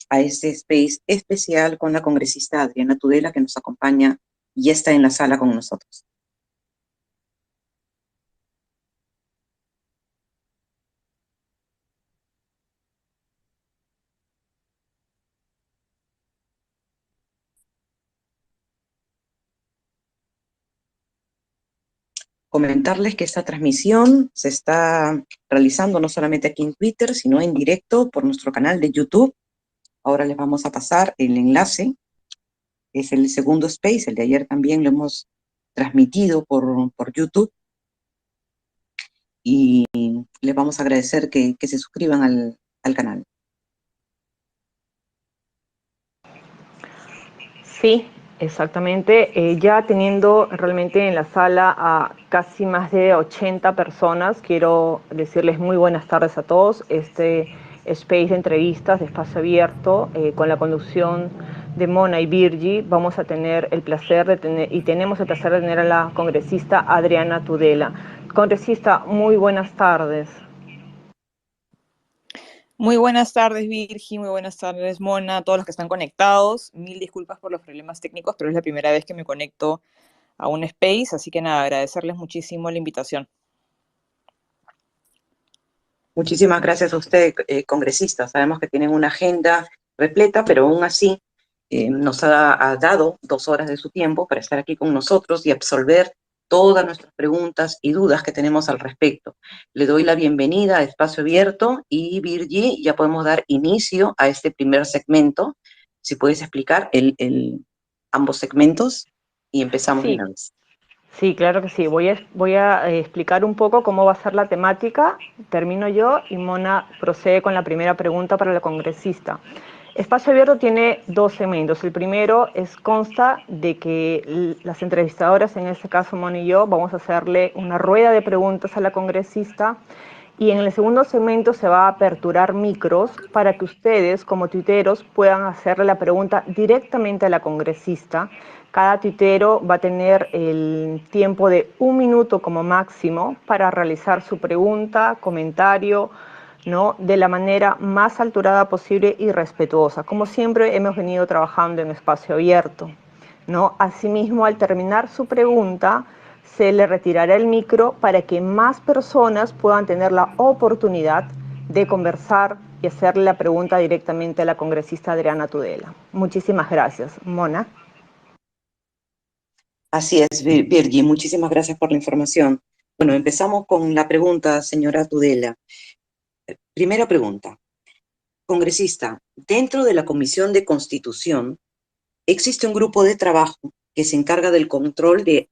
a este space especial con la congresista Adriana Tudela, que nos acompaña y está en la sala con nosotros. Comentarles que esta transmisión se está realizando no solamente aquí en Twitter, sino en directo por nuestro canal de YouTube. Ahora les vamos a pasar el enlace. Es el segundo space, el de ayer también lo hemos transmitido por YouTube. Y les vamos a agradecer que se suscriban al canal. Sí, exactamente. Ya teniendo realmente en la sala a casi más de 80 personas, quiero decirles muy buenas tardes a todos. Este space de entrevistas de espacio abierto con la conducción de Mona y Virgi, vamos a tener el placer de tener, y tenemos el placer de tener a la congresista Adriana Tudela. Congresista, muy buenas tardes. Muy buenas tardes, Virgi, muy buenas tardes, Mona, a todos los que están conectados. Mil disculpas por los problemas técnicos, pero es la primera vez que me conecto a un space, así que nada, agradecerles muchísimo la invitación. Muchísimas gracias a usted, congresista. Sabemos que tienen una agenda repleta, pero aún así nos ha dado 2 horas de su tiempo para estar aquí con nosotros y absolver todas nuestras preguntas y dudas que tenemos al respecto. Le doy la bienvenida a Espacio Abierto y Virgi, ya podemos dar inicio a este primer segmento. Si puedes explicar ambos segmentos y empezamos de Sí. una vez. Sí, claro que sí. Voy a explicar un poco cómo va a ser la temática. Termino yo y Mona procede con la primera pregunta para la congresista. Espacio Abierto tiene 2 segmentos. El primero consta de que las entrevistadoras, en este caso Mona y yo, vamos a hacerle una rueda de preguntas a la congresista. Y en el segundo segmento se va a aperturar micros para que ustedes, como tuiteros, puedan hacerle la pregunta directamente a la congresista. Cada tuitero va a tener el tiempo de 1 minuto como máximo para realizar su pregunta, comentario, ¿no? De la manera más alturada posible y respetuosa, como siempre hemos venido trabajando en espacio abierto, ¿no? Asimismo, al terminar su pregunta, se le retirará el micro para que más personas puedan tener la oportunidad de conversar y hacerle la pregunta directamente a la congresista Adriana Tudela. Muchísimas gracias. Mona. Así es, Virgi, muchísimas gracias por la información. Bueno, empezamos con la pregunta, señora Tudela. Primera pregunta. Congresista, dentro de la Comisión de Constitución existe un grupo de trabajo que se encarga del control de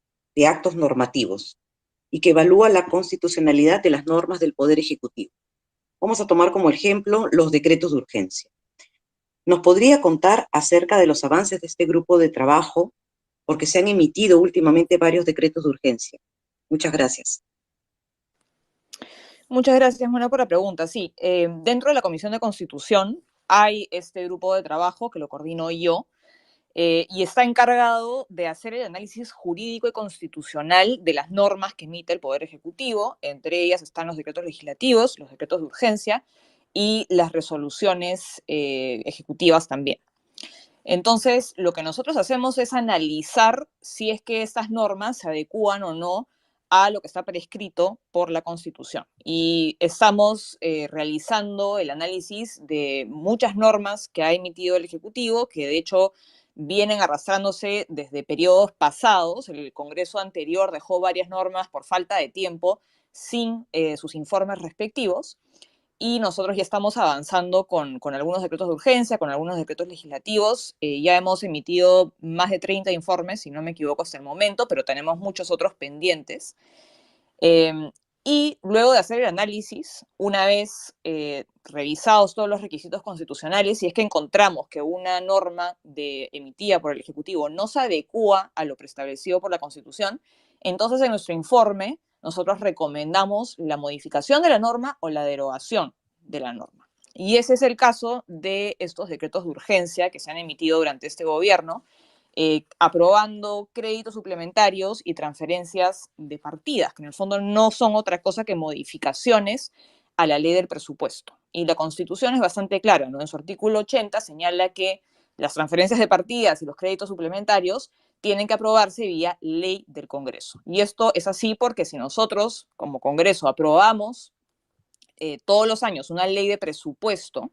actos normativos y que evalúa la constitucionalidad de las normas del Poder Ejecutivo. Vamos a tomar como ejemplo los decretos de urgencia. ¿Nos podría contar acerca de los avances de este grupo de trabajo? Porque se han emitido últimamente varios decretos de urgencia. Muchas gracias. Muchas gracias, Mona, por la pregunta. Sí, dentro de la Comisión de Constitución hay este grupo de trabajo que lo coordino yo, y está encargado de hacer el análisis jurídico y constitucional de las normas que emite el Poder Ejecutivo. Entre ellas están los decretos legislativos, los decretos de urgencia y las resoluciones ejecutivas también. Entonces, lo que nosotros hacemos es analizar si es que estas normas se adecúan o no a lo que está prescrito por la Constitución. Y estamos realizando el análisis de muchas normas que ha emitido el Ejecutivo, que de hecho vienen arrastrándose desde periodos pasados. El Congreso anterior dejó varias normas por falta de tiempo sin sus informes respectivos. Y nosotros ya estamos avanzando con algunos decretos de urgencia, con algunos decretos legislativos. Ya hemos emitido más de 30 informes, si no me equivoco, hasta el momento, pero tenemos muchos otros pendientes. Y luego de hacer el análisis, una vez revisados todos los requisitos constitucionales, si es que encontramos que una norma emitida por el Ejecutivo no se adecúa a lo preestablecido por la Constitución, entonces en nuestro informe nosotros recomendamos la modificación de la norma o la derogación de la norma. Y ese es el caso de estos decretos de urgencia que se han emitido durante este gobierno, aprobando créditos suplementarios y transferencias de partidas, que en el fondo no son otra cosa que modificaciones a la ley del presupuesto. Y la Constitución es bastante clara, ¿no? En su artículo 80 señala que las transferencias de partidas y los créditos suplementarios tienen que aprobarse vía ley del Congreso. Y esto es así porque si nosotros, como Congreso, aprobamos todos los años una ley de presupuesto,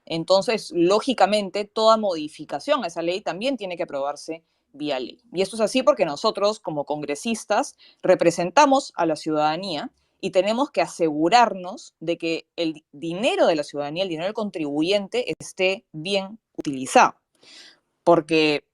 entonces, lógicamente, toda modificación a esa ley también tiene que aprobarse vía ley. Y esto es así porque nosotros, como congresistas, representamos a la ciudadanía y tenemos que asegurarnos de que el dinero de la ciudadanía, el dinero del contribuyente, esté bien utilizado. Porque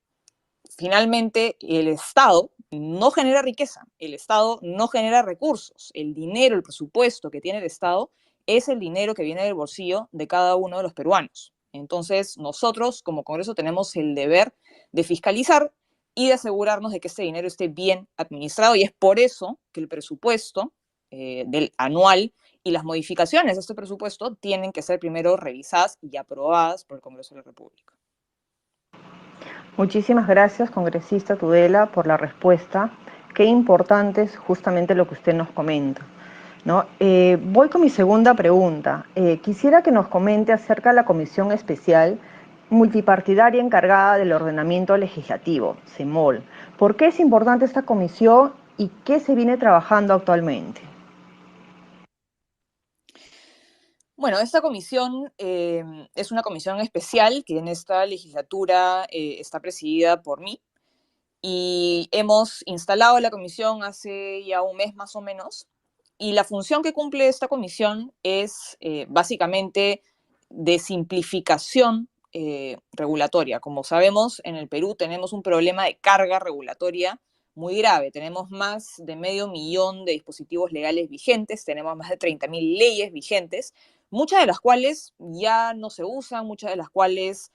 finalmente el Estado no genera riqueza, el Estado no genera recursos. El dinero, el presupuesto que tiene el Estado es el dinero que viene del bolsillo de cada uno de los peruanos. Entonces, nosotros como Congreso tenemos el deber de fiscalizar y de asegurarnos de que este dinero esté bien administrado, y es por eso que el presupuesto del anual y las modificaciones de este presupuesto tienen que ser primero revisadas y aprobadas por el Congreso de la República. Muchísimas gracias, congresista Tudela, por la respuesta. Qué importante es justamente lo que usted nos comenta, ¿no? Voy con mi segunda pregunta. Quisiera que nos comente acerca de la Comisión Especial Multipartidaria encargada del ordenamiento legislativo, CEMOL. ¿Por qué es importante esta comisión y qué se viene trabajando actualmente? Bueno, esta comisión es una comisión especial que en esta legislatura está presidida por mí, y hemos instalado la comisión hace ya un mes más o menos, y la función que cumple esta comisión es básicamente de simplificación regulatoria. Como sabemos, en el Perú tenemos un problema de carga regulatoria muy grave. Tenemos más de 500.000 de dispositivos legales vigentes, tenemos más de 30.000 leyes vigentes, muchas de las cuales ya no se usan, muchas de las cuales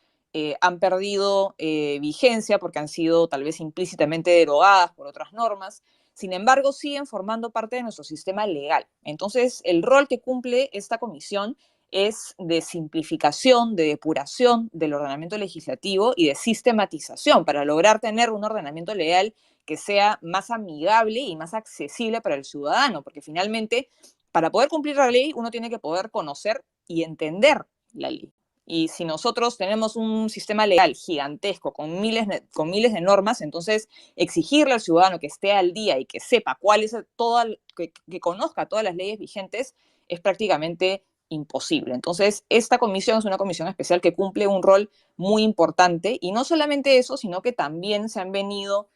han perdido vigencia porque han sido tal vez implícitamente derogadas por otras normas. Sin embargo, siguen formando parte de nuestro sistema legal. Entonces, el rol que cumple esta comisión es de simplificación, de depuración del ordenamiento legislativo y de sistematización para lograr tener un ordenamiento legal que sea más amigable y más accesible para el ciudadano, porque finalmente, para poder cumplir la ley, uno tiene que poder conocer y entender la ley. Y si nosotros tenemos un sistema legal gigantesco con miles de normas, entonces exigirle al ciudadano que esté al día y que sepa cuál es que conozca todas las leyes vigentes es prácticamente imposible. Entonces, esta comisión es una comisión especial que cumple un rol muy importante, y no solamente eso, sino que también se han venido,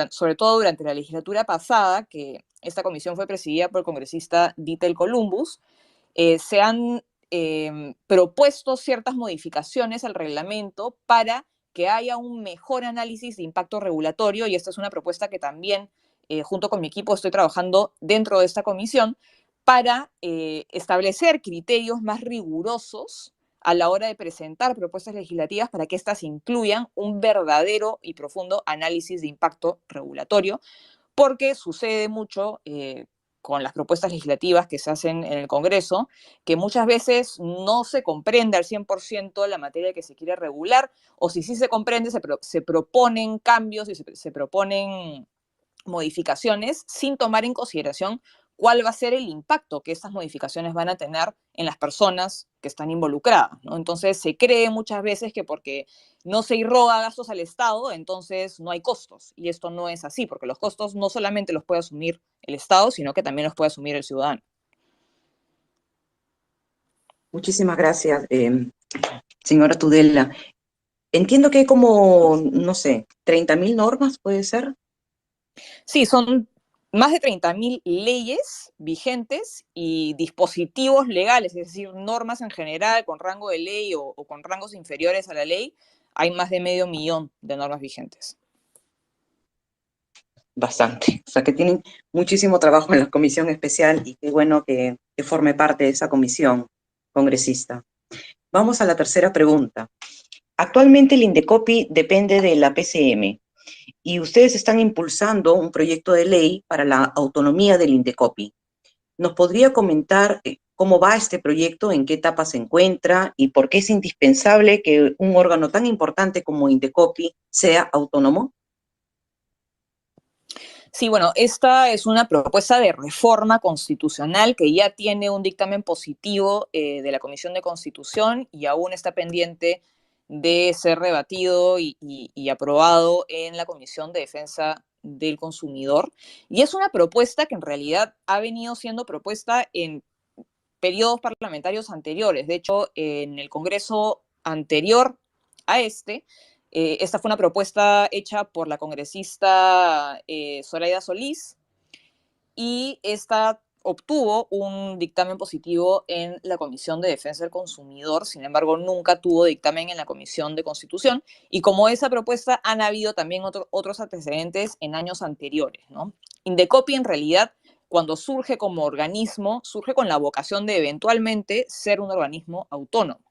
sobre todo durante la legislatura pasada, que esta comisión fue presidida por el congresista Ditel Columbus, se han propuesto ciertas modificaciones al reglamento para que haya un mejor análisis de impacto regulatorio, y esta es una propuesta que también, junto con mi equipo, estoy trabajando dentro de esta comisión para establecer criterios más rigurosos a la hora de presentar propuestas legislativas para que éstas incluyan un verdadero y profundo análisis de impacto regulatorio, porque sucede mucho con las propuestas legislativas que se hacen en el Congreso, que muchas veces no se comprende al 100% la materia que se quiere regular, o si sí se comprende, se proponen cambios y se proponen modificaciones sin tomar en consideración cuál va a ser el impacto que estas modificaciones van a tener en las personas que están involucradas, ¿no? Entonces se cree muchas veces que porque no se irroga gastos al Estado, entonces no hay costos, y esto no es así, porque los costos no solamente los puede asumir el Estado, sino que también los puede asumir el ciudadano. Muchísimas gracias, señora Tudela. Entiendo que hay como, no sé, 30.000 normas, ¿puede ser? Sí, son más de 30.000 leyes vigentes y dispositivos legales, es decir, normas en general con rango de ley o con rangos inferiores a la ley. Hay más de 500.000 de normas vigentes. Bastante. O sea, que tienen muchísimo trabajo en la comisión especial, y qué bueno que forme parte de esa comisión, congresista. Vamos a la tercera pregunta. Actualmente el Indecopi depende de la PCM, y ustedes están impulsando un proyecto de ley para la autonomía del Indecopi. ¿Nos podría comentar cómo va este proyecto, en qué etapa se encuentra y por qué es indispensable que un órgano tan importante como Indecopi sea autónomo? Sí, bueno, esta es una propuesta de reforma constitucional que ya tiene un dictamen positivo de la Comisión de Constitución y aún está pendiente de ser rebatido y aprobado en la Comisión de Defensa del Consumidor. Y es una propuesta que en realidad ha venido siendo propuesta en periodos parlamentarios anteriores. De hecho, en el Congreso anterior a esta fue una propuesta hecha por la congresista Zoraida Solís y esta obtuvo un dictamen positivo en la Comisión de Defensa del Consumidor, sin embargo, nunca tuvo dictamen en la Comisión de Constitución, y como esa propuesta han habido también otros antecedentes en años anteriores, ¿no? Indecopi en realidad, cuando surge como organismo, surge con la vocación de eventualmente ser un organismo autónomo.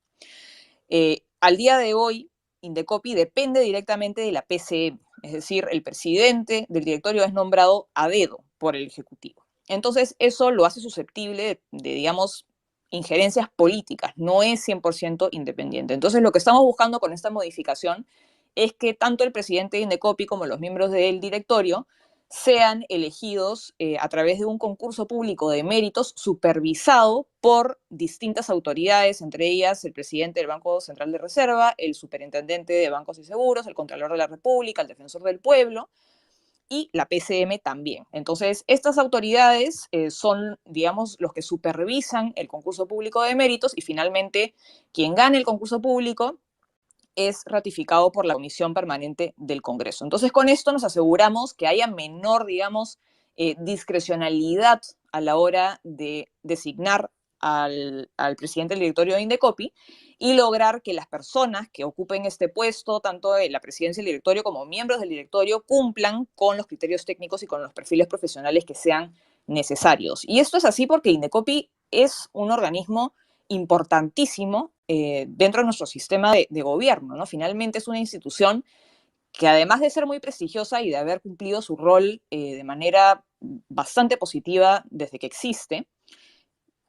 Al día de hoy, Indecopi depende directamente de la PCM, es decir, el presidente del directorio es nombrado a dedo por el Ejecutivo. Entonces, eso lo hace susceptible de, digamos, injerencias políticas, no es 100% independiente. Entonces, lo que estamos buscando con esta modificación es que tanto el presidente de Indecopi como los miembros del directorio sean elegidos a través de un concurso público de méritos supervisado por distintas autoridades, entre ellas el presidente del Banco Central de Reserva, el superintendente de Bancos y Seguros, el Contralor de la República, el Defensor del Pueblo y la PCM también. Entonces, estas autoridades son, digamos, los que supervisan el concurso público de méritos y finalmente quien gane el concurso público es ratificado por la Comisión Permanente del Congreso. Entonces, con esto nos aseguramos que haya menor, digamos, discrecionalidad a la hora de designar al presidente del directorio de Indecopi y lograr que las personas que ocupen este puesto, tanto en la presidencia del directorio como miembros del directorio, cumplan con los criterios técnicos y con los perfiles profesionales que sean necesarios. Y esto es así porque Indecopi es un organismo importantísimo dentro de nuestro sistema de gobierno, ¿no? Finalmente es una institución que además de ser muy prestigiosa y de haber cumplido su rol de manera bastante positiva desde que existe,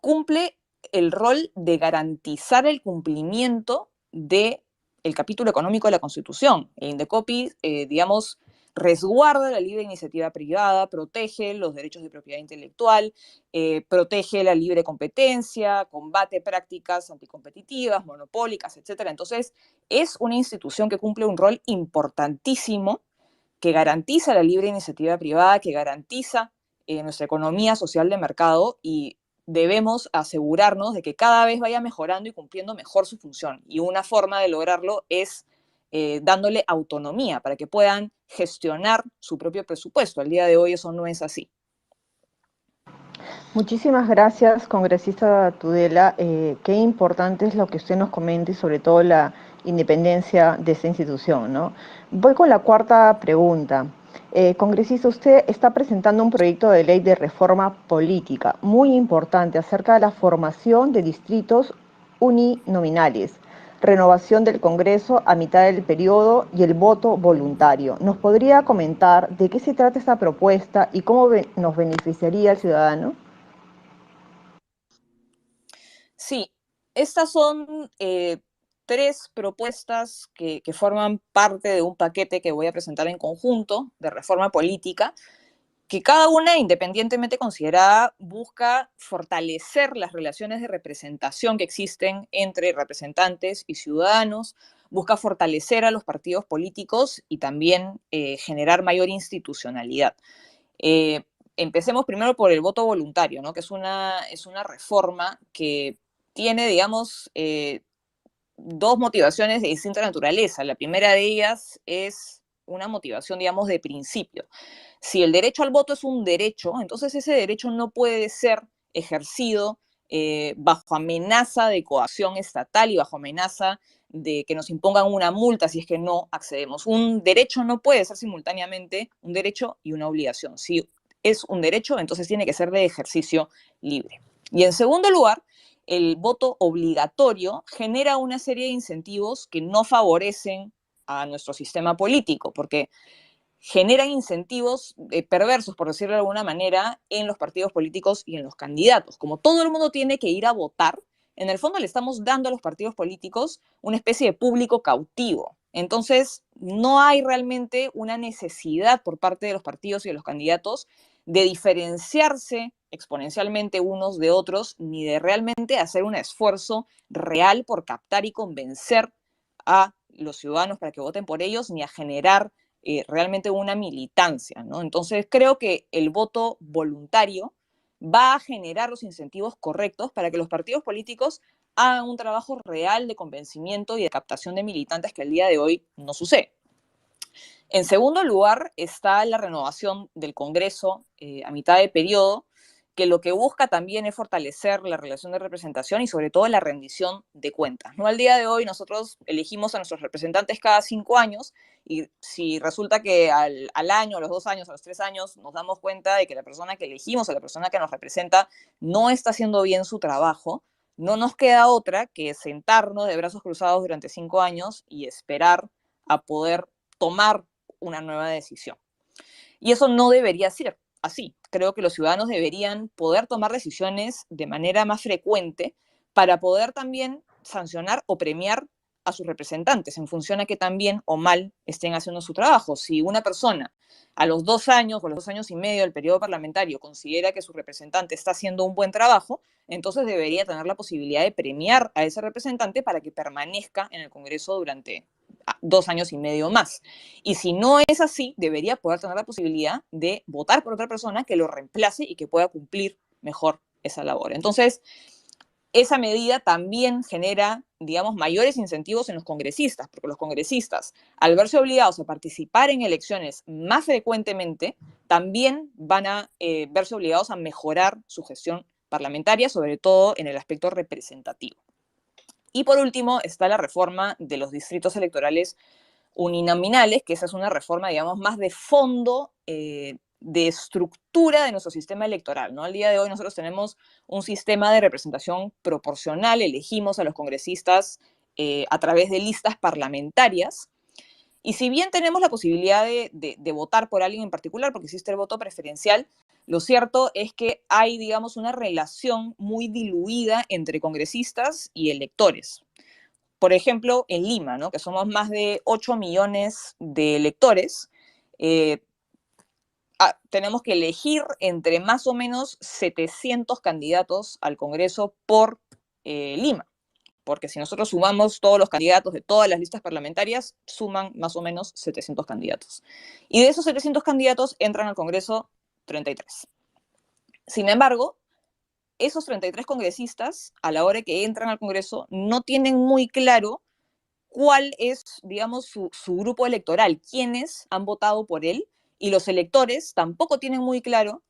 cumple el rol de garantizar el cumplimiento del capítulo económico de la Constitución. El Indecopi, digamos, resguarda la libre iniciativa privada, protege los derechos de propiedad intelectual, protege la libre competencia, combate prácticas anticompetitivas, monopólicas, etc. Entonces, es una institución que cumple un rol importantísimo que garantiza la libre iniciativa privada, que garantiza nuestra economía social de mercado y debemos asegurarnos de que cada vez vaya mejorando y cumpliendo mejor su función. Y una forma de lograrlo es dándole autonomía para que puedan gestionar su propio presupuesto. Al día de hoy eso no es así. Muchísimas gracias, congresista Tudela. Qué importante es lo que usted nos comenta y sobre todo la independencia de esta institución, ¿no? Voy con la cuarta pregunta. Congresista, usted está presentando un proyecto de ley de reforma política muy importante acerca de la formación de distritos uninominales, renovación del Congreso a mitad del periodo y el voto voluntario. ¿Nos podría comentar de qué se trata esta propuesta y cómo nos beneficiaría al ciudadano? Sí, estas son tres propuestas que forman parte de un paquete que voy a presentar en conjunto de reforma política, que cada una, independientemente considerada, busca fortalecer las relaciones de representación que existen entre representantes y ciudadanos, busca fortalecer a los partidos políticos y también generar mayor institucionalidad. Empecemos primero por el voto voluntario, ¿no? Que es una reforma que tiene, digamos, dos motivaciones de distinta naturaleza. La primera de ellas es una motivación, digamos, de principio. Si el derecho al voto es un derecho, entonces ese derecho no puede ser ejercido bajo amenaza de coacción estatal y bajo amenaza de que nos impongan una multa si es que no accedemos. Un derecho no puede ser simultáneamente un derecho y una obligación. Si es un derecho, entonces tiene que ser de ejercicio libre. Y en segundo lugar, el voto obligatorio genera una serie de incentivos que no favorecen a nuestro sistema político, porque generan incentivos perversos, por decirlo de alguna manera, en los partidos políticos y en los candidatos. Como todo el mundo tiene que ir a votar, en el fondo le estamos dando a los partidos políticos una especie de público cautivo. Entonces, no hay realmente una necesidad por parte de los partidos y de los candidatos de diferenciarse exponencialmente unos de otros, ni de realmente hacer un esfuerzo real por captar y convencer a los ciudadanos para que voten por ellos, ni a generar realmente una militancia, ¿no? Entonces, creo que el voto voluntario va a generar los incentivos correctos para que los partidos políticos hagan un trabajo real de convencimiento y de captación de militantes que al día de hoy no sucede. En segundo lugar está la renovación del Congreso a mitad de periodo, que lo que busca también es fortalecer la relación de representación y sobre todo la rendición de cuentas, ¿no? Al día de hoy nosotros elegimos a nuestros representantes cada 5 años y si resulta que al año, a los 2 años, a los 3 años nos damos cuenta de que la persona que elegimos o la persona que nos representa no está haciendo bien su trabajo, no nos queda otra que sentarnos de brazos cruzados durante 5 años y esperar a poder tomar una nueva decisión. Y eso no debería ser así. Creo que los ciudadanos deberían poder tomar decisiones de manera más frecuente para poder también sancionar o premiar a sus representantes en función a que tan bien o mal estén haciendo su trabajo. Si una persona a los 2 años o a los 2 años y medio del periodo parlamentario considera que su representante está haciendo un buen trabajo, entonces debería tener la posibilidad de premiar a ese representante para que permanezca en el Congreso durante 2 años y medio más. Y si no es así, debería poder tener la posibilidad de votar por otra persona que lo reemplace y que pueda cumplir mejor esa labor. Entonces, esa medida también genera, digamos, mayores incentivos en los congresistas, porque los congresistas, al verse obligados a participar en elecciones más frecuentemente, también van a verse obligados a mejorar su gestión parlamentaria, sobre todo en el aspecto representativo. Y por último está la reforma de los distritos electorales uninominales, que esa es una reforma, digamos, más de fondo, de estructura de nuestro sistema electoral, ¿no? Al día de hoy nosotros tenemos un sistema de representación proporcional, elegimos a los congresistas a través de listas parlamentarias, y si bien tenemos la posibilidad de votar por alguien en particular, porque existe el voto preferencial, lo cierto es que hay, digamos, una relación muy diluida entre congresistas y electores. Por ejemplo, en Lima, ¿no? Que somos más de 8 millones de electores, tenemos que elegir entre más o menos 700 candidatos al Congreso por Lima, porque si nosotros sumamos todos los candidatos de todas las listas parlamentarias, suman más o menos 700 candidatos. Y de esos 700 candidatos entran al Congreso 33. Sin embargo, esos 33 congresistas, a la hora que entran al Congreso, no tienen muy claro cuál es, digamos, su grupo electoral, quiénes han votado por él, y los electores tampoco tienen muy claro,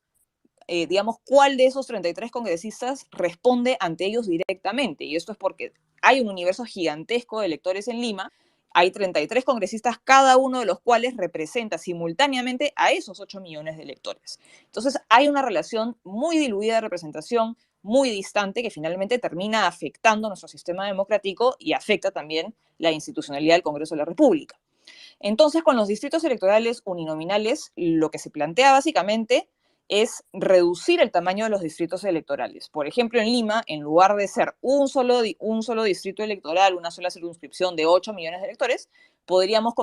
digamos, cuál de esos 33 congresistas responde ante ellos directamente. Y esto es porque hay un universo gigantesco de electores en Lima, hay 33 congresistas, cada uno de los cuales representa simultáneamente a esos 8 millones de electores. Entonces hay una relación muy diluida de representación, muy distante, que finalmente termina afectando nuestro sistema democrático y afecta también la institucionalidad del Congreso de la República. Entonces, con los distritos electorales uninominales, lo que se plantea básicamente es reducir el tamaño de los distritos electorales. Por ejemplo, en Lima, en lugar de ser un solo distrito electoral, una sola circunscripción de 8 millones de electores, podríamos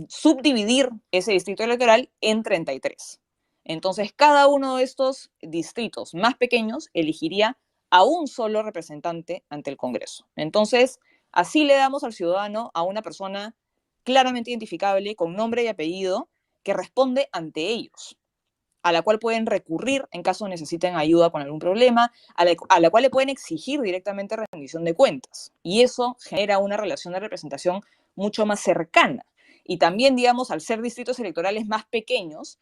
subdividir ese distrito electoral en 33. Entonces, cada uno de estos distritos más pequeños elegiría a un solo representante ante el Congreso. Entonces, así le damos al ciudadano a una persona claramente identificable, con nombre y apellido, que responde ante ellos, a la cual pueden recurrir en caso necesiten ayuda con algún problema, a la cual le pueden exigir directamente rendición de cuentas. Y eso genera una relación de representación mucho más cercana. Y también, digamos, al ser distritos electorales más pequeños,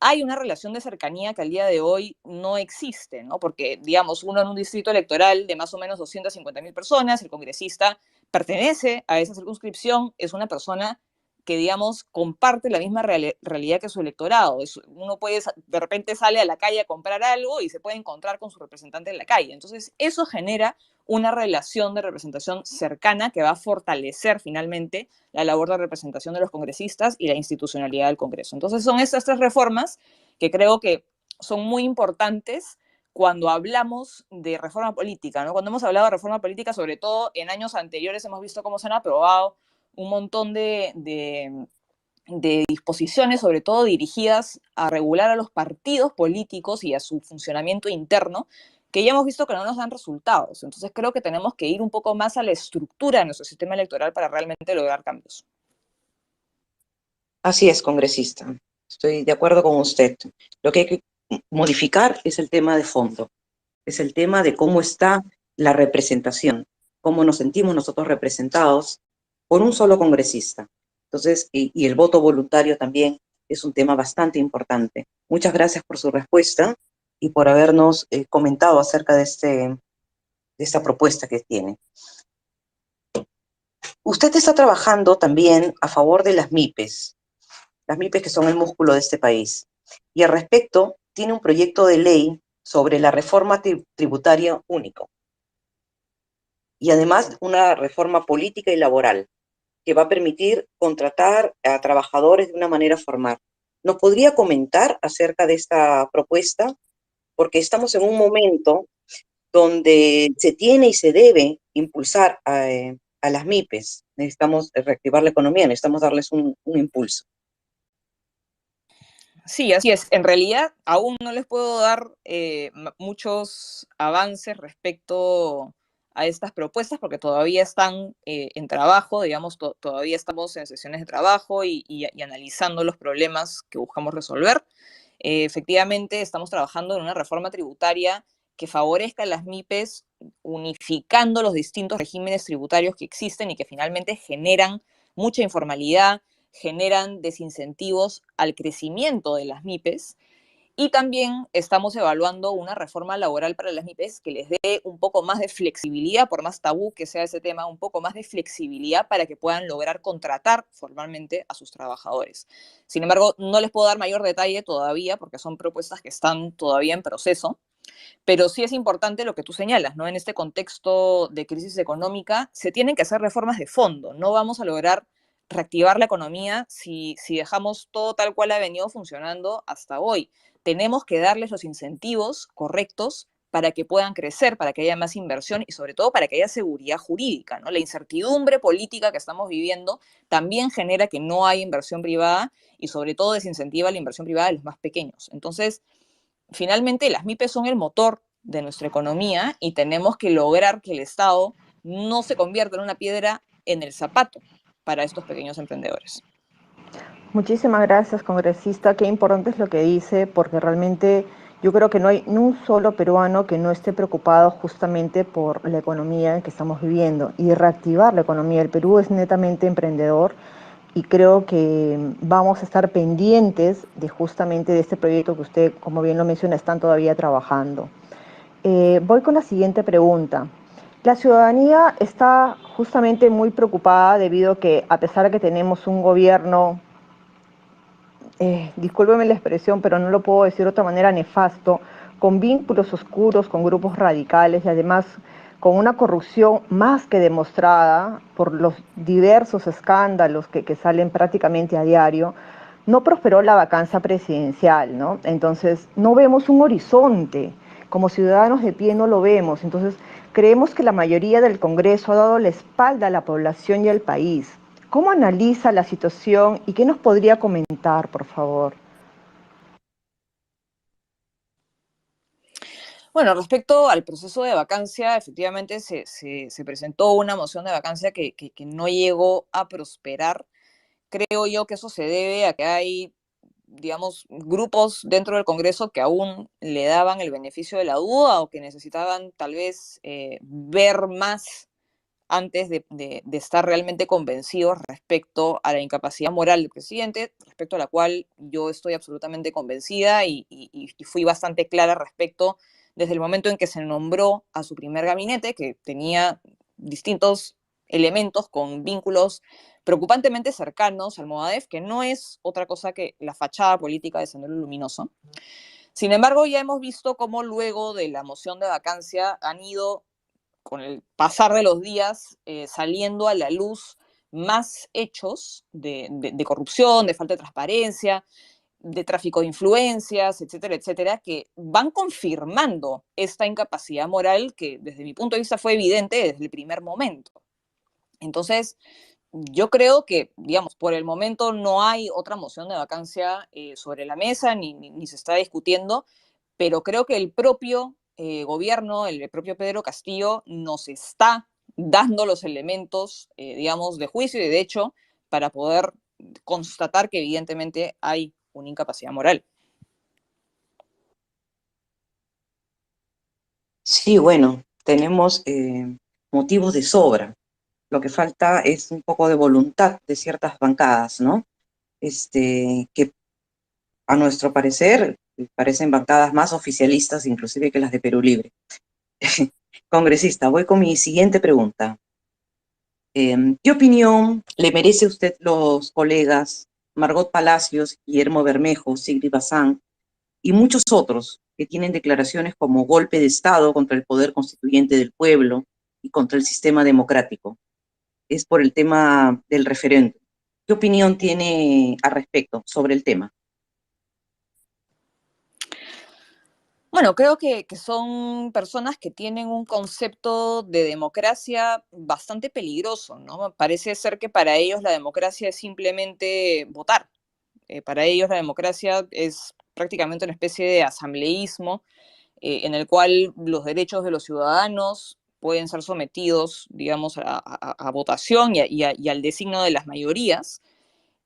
hay una relación de cercanía que al día de hoy no existe, ¿no? Porque, digamos, uno en un distrito electoral de más o menos 250.000 personas, el congresista pertenece a esa circunscripción, es una persona que, digamos, comparte la misma realidad que su electorado. Uno puede, de repente sale a la calle a comprar algo y se puede encontrar con su representante en la calle. Entonces, eso genera una relación de representación cercana que va a fortalecer finalmente la labor de representación de los congresistas y la institucionalidad del Congreso. Entonces, son estas 3 reformas que creo que son muy importantes cuando hablamos de reforma política, ¿no? Cuando hemos hablado de reforma política, sobre todo en años anteriores, hemos visto cómo se han aprobado un montón de disposiciones, sobre todo dirigidas a regular a los partidos políticos y a su funcionamiento interno, que ya hemos visto que no nos dan resultados. Entonces creo que tenemos que ir un poco más a la estructura de nuestro sistema electoral para realmente lograr cambios. Así es, congresista. Estoy de acuerdo con usted. Lo que hay que modificar es el tema de fondo, es el tema de cómo está la representación, cómo nos sentimos nosotros representados por un solo congresista. Entonces, y el voto voluntario también es un tema bastante importante. Muchas gracias por su respuesta y por habernos comentado acerca de esta propuesta que tiene. Usted está trabajando también a favor de las MIPES que son el músculo de este país. Y al respecto, tiene un proyecto de ley sobre la reforma tributaria único. Y además una reforma política y laboral que va a permitir contratar a trabajadores de una manera formal. ¿Nos podría comentar acerca de esta propuesta? Porque estamos en un momento donde se tiene y se debe impulsar a las MIPES. Necesitamos reactivar la economía, necesitamos darles un impulso. Sí, así es. En realidad, aún no les puedo dar muchos avances respecto a estas propuestas porque todavía están en trabajo, digamos, todavía estamos en sesiones de trabajo y analizando los problemas que buscamos resolver. Efectivamente, estamos trabajando en una reforma tributaria que favorezca a las MIPES unificando los distintos regímenes tributarios que existen y que finalmente generan mucha informalidad, generan desincentivos al crecimiento de las MIPES. Y también estamos evaluando una reforma laboral para las MIPES que les dé un poco más de flexibilidad, por más tabú que sea ese tema, un poco más de flexibilidad para que puedan lograr contratar formalmente a sus trabajadores. Sin embargo, no les puedo dar mayor detalle todavía porque son propuestas que están todavía en proceso, pero sí es importante lo que tú señalas, ¿no? En este contexto de crisis económica se tienen que hacer reformas de fondo. No vamos a lograr reactivar la economía si dejamos todo tal cual ha venido funcionando hasta hoy. Tenemos que darles los incentivos correctos para que puedan crecer, para que haya más inversión y sobre todo para que haya seguridad jurídica, ¿no? La incertidumbre política que estamos viviendo también genera que no haya inversión privada y sobre todo desincentiva la inversión privada de los más pequeños. Entonces, finalmente las MIPES son el motor de nuestra economía y tenemos que lograr que el Estado no se convierta en una piedra en el zapato para estos pequeños emprendedores. Muchísimas gracias, congresista. Qué importante es lo que dice, porque realmente yo creo que no hay ni un solo peruano que no esté preocupado justamente por la economía en que estamos viviendo y reactivar la economía. El Perú es netamente emprendedor y creo que vamos a estar pendientes de justamente de este proyecto que usted, como bien lo menciona, están todavía trabajando. Voy con la siguiente pregunta. La ciudadanía está justamente muy preocupada debido a que, a pesar de que tenemos un gobierno, discúlpeme la expresión, pero no lo puedo decir de otra manera, nefasto, con vínculos oscuros, con grupos radicales y además con una corrupción más que demostrada por los diversos escándalos que salen prácticamente a diario, no prosperó la vacancia presidencial, ¿no? Entonces, no vemos un horizonte. Como ciudadanos de pie no lo vemos. Entonces, creemos que la mayoría del Congreso ha dado la espalda a la población y al país. ¿Cómo analiza la situación y qué nos podría comentar, por favor? Bueno, respecto al proceso de vacancia, efectivamente se presentó una moción de vacancia que no llegó a prosperar. Creo yo que eso se debe a que hay, digamos, grupos dentro del Congreso que aún le daban el beneficio de la duda o que necesitaban tal vez ver más antes de estar realmente convencidos respecto a la incapacidad moral del presidente, respecto a la cual yo estoy absolutamente convencida y fui bastante clara respecto desde el momento en que se nombró a su primer gabinete, que tenía distintos elementos con vínculos preocupantemente cercanos al Movadef, que no es otra cosa que la fachada política de Sendero Luminoso. Sin embargo, ya hemos visto cómo luego de la moción de vacancia han ido, con el pasar de los días, saliendo a la luz más hechos de corrupción, de falta de transparencia, de tráfico de influencias, etcétera, etcétera, que van confirmando esta incapacidad moral que desde mi punto de vista fue evidente desde el primer momento. Entonces, yo creo que, digamos, por el momento no hay otra moción de vacancia sobre la mesa, ni se está discutiendo, pero creo que el propio gobierno, el propio Pedro Castillo, nos está dando los elementos, digamos, de juicio y de hecho para poder constatar que evidentemente hay una incapacidad moral. Sí, bueno, tenemos motivos de sobra. Lo que falta es un poco de voluntad de ciertas bancadas, ¿no? Que a nuestro parecer parecen bancadas más oficialistas inclusive que las de Perú Libre. Congresista, voy con mi siguiente pregunta. ¿Qué opinión le merece a usted los colegas Margot Palacios, Guillermo Bermejo, Sigrid Bazán y muchos otros que tienen declaraciones como golpe de Estado contra el poder constituyente del pueblo y contra el sistema democrático? Es por el tema del referéndum. ¿Qué opinión tiene al respecto sobre el tema? Bueno, creo que son personas que tienen un concepto de democracia bastante peligroso, ¿no? Parece ser que para ellos la democracia es simplemente votar. Para ellos la democracia es prácticamente una especie de asambleísmo en el cual los derechos de los ciudadanos pueden ser sometidos, digamos, a votación y al designio de las mayorías.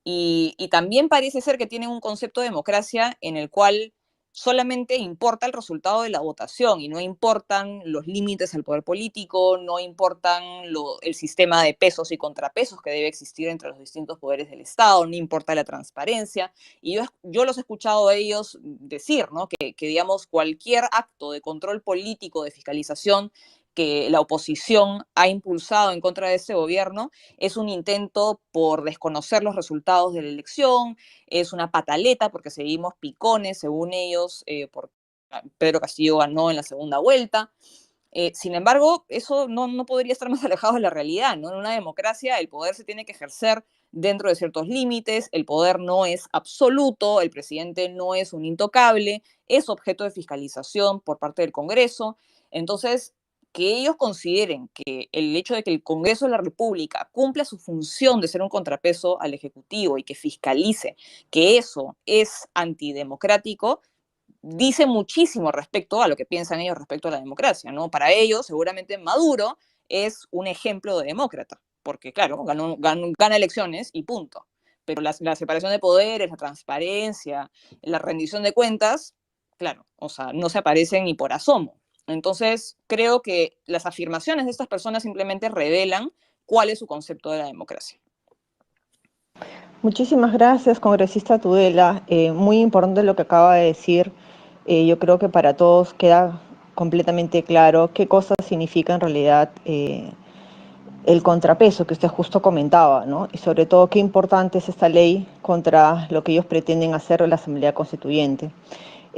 Y también parece ser que tienen un concepto de democracia en el cual solamente importa el resultado de la votación y no importan los límites al poder político, no importan el sistema de pesos y contrapesos que debe existir entre los distintos poderes del Estado, no importa la transparencia. Y yo los he escuchado a ellos decir, ¿no? Que, digamos, cualquier acto de control político, de fiscalización que la oposición ha impulsado en contra de ese gobierno es un intento por desconocer los resultados de la elección, es una pataleta porque seguimos picones, según ellos, porque Pedro Castillo ganó en la segunda vuelta. Sin embargo, eso no podría estar más alejado de la realidad, ¿no? En una democracia el poder se tiene que ejercer dentro de ciertos límites, el poder no es absoluto, el presidente no es un intocable, es objeto de fiscalización por parte del Congreso. Entonces, que ellos consideren que el hecho de que el Congreso de la República cumpla su función de ser un contrapeso al Ejecutivo y que fiscalice, que eso es antidemocrático, dice muchísimo respecto a lo que piensan ellos respecto a la democracia, ¿no? Para ellos, seguramente Maduro es un ejemplo de demócrata, porque claro, gana elecciones y punto. Pero la separación de poderes, la transparencia, la rendición de cuentas, claro, o sea, no se aparecen ni por asomo. Entonces, creo que las afirmaciones de estas personas simplemente revelan cuál es su concepto de la democracia. Muchísimas gracias, congresista Tudela. Muy importante lo que acaba de decir. Yo creo que para todos queda completamente claro qué cosas significa en realidad el contrapeso que usted justo comentaba, ¿no? Y sobre todo qué importante es esta ley contra lo que ellos pretenden hacer en la Asamblea Constituyente.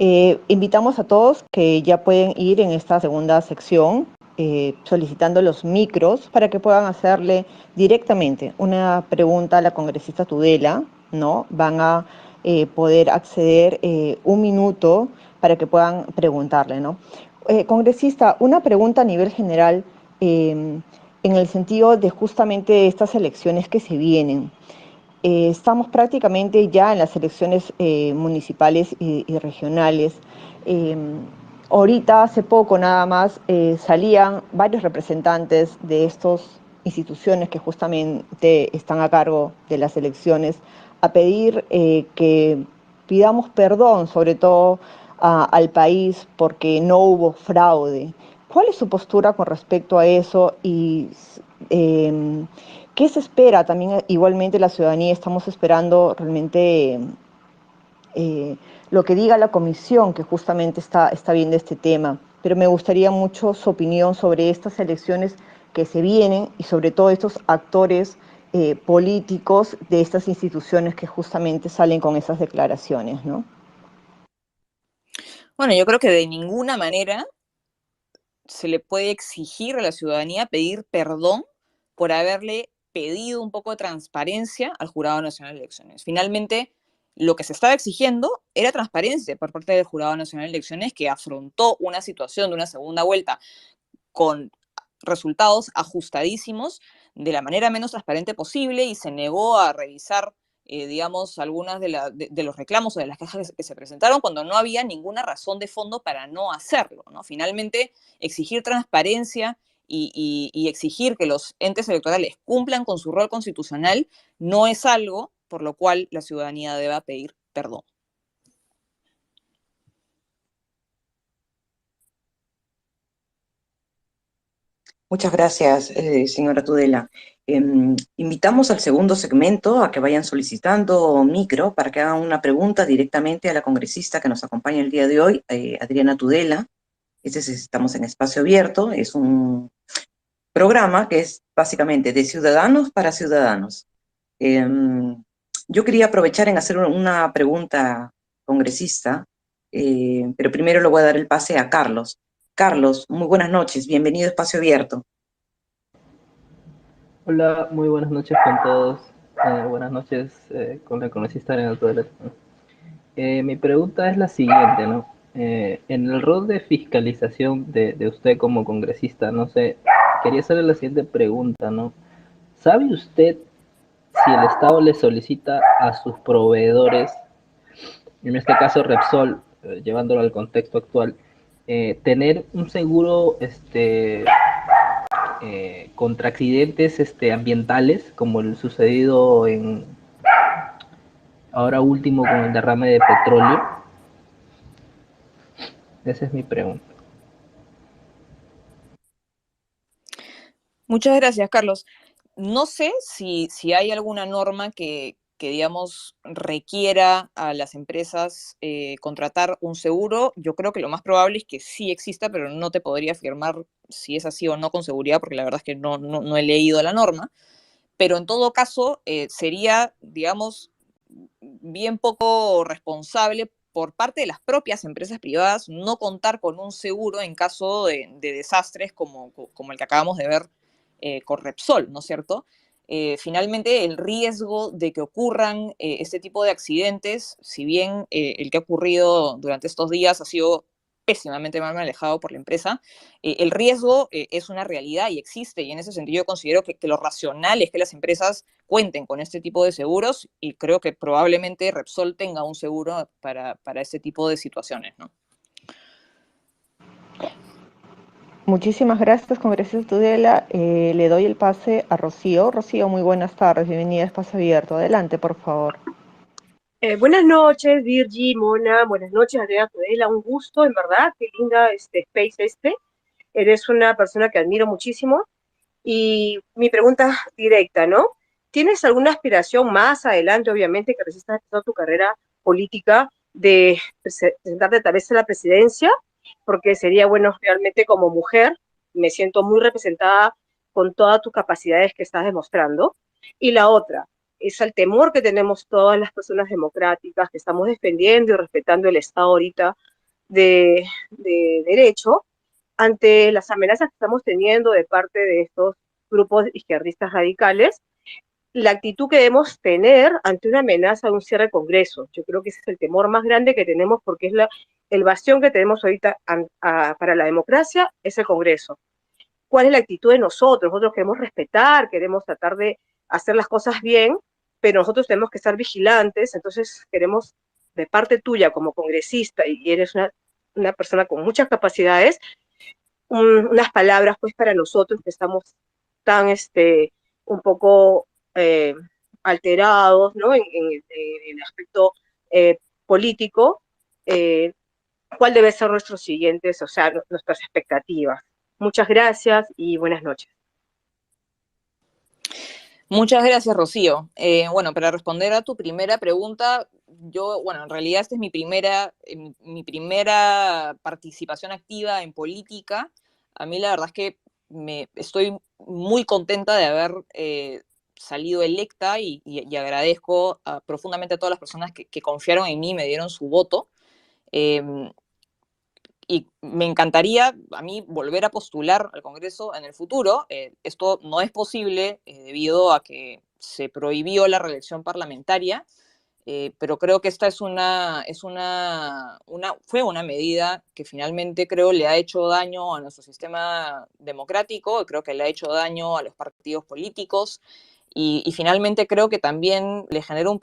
Invitamos a todos que ya pueden ir en esta segunda sección solicitando los micros para que puedan hacerle directamente una pregunta a la congresista Tudela, ¿no? Van a poder acceder un minuto para que puedan preguntarle, ¿no? Congresista, una pregunta a nivel general en el sentido de justamente estas elecciones que se vienen. Estamos prácticamente ya en las elecciones municipales y regionales. Eh, Ahorita, hace poco nada más, salían varios representantes de estas instituciones que justamente están a cargo de las elecciones a pedir que pidamos perdón, sobre todo al país, porque no hubo fraude. ¿Cuál es su postura con respecto a eso? Y eh, ¿qué se espera? También igualmente la ciudadanía estamos esperando realmente lo que diga la comisión que justamente está viendo este tema. Pero me gustaría mucho su opinión sobre estas elecciones que se vienen y sobre todo estos actores políticos de estas instituciones que justamente salen con esas declaraciones, ¿no? Bueno, yo creo que de ninguna manera se le puede exigir a la ciudadanía pedir perdón por haberle pedido un poco de transparencia al Jurado Nacional de Elecciones. Finalmente, lo que se estaba exigiendo era transparencia por parte del Jurado Nacional de Elecciones, que afrontó una situación de una segunda vuelta con resultados ajustadísimos, de la manera menos transparente posible y se negó a revisar, digamos, algunas de los reclamos o de las quejas que se presentaron cuando no había ninguna razón de fondo para no hacerlo, ¿no? Finalmente, exigir transparencia y exigir que los entes electorales cumplan con su rol constitucional no es algo por lo cual la ciudadanía deba pedir perdón. Muchas gracias, señora Tudela. Invitamos al segundo segmento a que vayan solicitando micro para que hagan una pregunta directamente a la congresista que nos acompaña el día de hoy, Adriana Tudela. Estamos en Espacio Abierto, es un programa que es básicamente de ciudadanos para ciudadanos. Yo quería aprovechar en hacer una pregunta congresista, pero primero le voy a dar el pase a Carlos. Carlos, muy buenas noches, bienvenido a Espacio Abierto. Hola, muy buenas noches con todos. Buenas noches con la congresista Adriana Tudela. Mi pregunta es la siguiente, ¿no? En el rol de fiscalización de usted como congresista, no sé, quería hacerle la siguiente pregunta, ¿no? ¿Sabe usted si el Estado le solicita a sus proveedores, en este caso Repsol, llevándolo al contexto actual, tener un seguro contra accidentes ambientales, como el sucedido ahora último con el derrame de petróleo? Esa es mi pregunta. Muchas gracias, Carlos. No sé si hay alguna norma que, digamos, requiera a las empresas contratar un seguro. Yo creo que lo más probable es que sí exista, pero no te podría afirmar si es así o no con seguridad, porque la verdad es que no he leído la norma. Pero en todo caso, sería, digamos, bien poco responsable por parte de las propias empresas privadas no contar con un seguro en caso de desastres como el que acabamos de ver con Repsol, ¿no es cierto? Finalmente, el riesgo de que ocurran este tipo de accidentes, si bien el que ha ocurrido durante estos días ha sido pésimamente mal manejado por la empresa, el riesgo es una realidad y existe, y en ese sentido yo considero que lo racional es que las empresas cuenten con este tipo de seguros, y creo que probablemente Repsol tenga un seguro para este tipo de situaciones, ¿no? Muchísimas gracias, congresista Tudela. Le doy el pase a Rocío. Rocío, muy buenas tardes, bienvenida a Espacio Abierto. Adelante, por favor. Buenas noches, Virgi, Mona, buenas noches, Adriana Tudela, un gusto, en verdad, qué linda space. Eres una persona que admiro muchísimo. Y mi pregunta directa, ¿no? ¿Tienes alguna aspiración más adelante, obviamente, que recién estás empezando tu carrera política, de presentarte tal vez a la presidencia? Porque sería bueno, realmente como mujer, me siento muy representada con todas tus capacidades que estás demostrando. Y la otra, es el temor que tenemos todas las personas democráticas que estamos defendiendo y respetando el Estado ahorita de derecho, ante las amenazas que estamos teniendo de parte de estos grupos izquierdistas radicales, la actitud que debemos tener ante una amenaza de un cierre de Congreso. Yo creo que ese es el temor más grande que tenemos, porque es el bastión que tenemos ahorita para la democracia, es el Congreso. ¿Cuál es la actitud de nosotros? Nosotros queremos respetar, queremos tratar de hacer las cosas bien, pero nosotros tenemos que estar vigilantes, entonces queremos, de parte tuya como congresista, y eres una persona con muchas capacidades, unas palabras pues para nosotros que estamos tan un poco eh, alterados, ¿no? En el aspecto político, ¿cuál debe ser nuestros siguientes, o sea, nuestras expectativas? Muchas gracias y buenas noches. Muchas gracias, Rocío. Bueno, para responder a tu primera pregunta, en realidad esta es mi primera participación activa en política. A mí la verdad es que estoy muy contenta de haber salido electa y agradezco profundamente a todas las personas que confiaron en mí y me dieron su voto. Y me encantaría a mí volver a postular al Congreso en el futuro. Esto no es posible debido a que se prohibió la reelección parlamentaria. pero creo que esta fue una medida que finalmente creo le ha hecho daño a nuestro sistema democrático, creo que le ha hecho daño a los partidos políticos y finalmente creo que también le genera un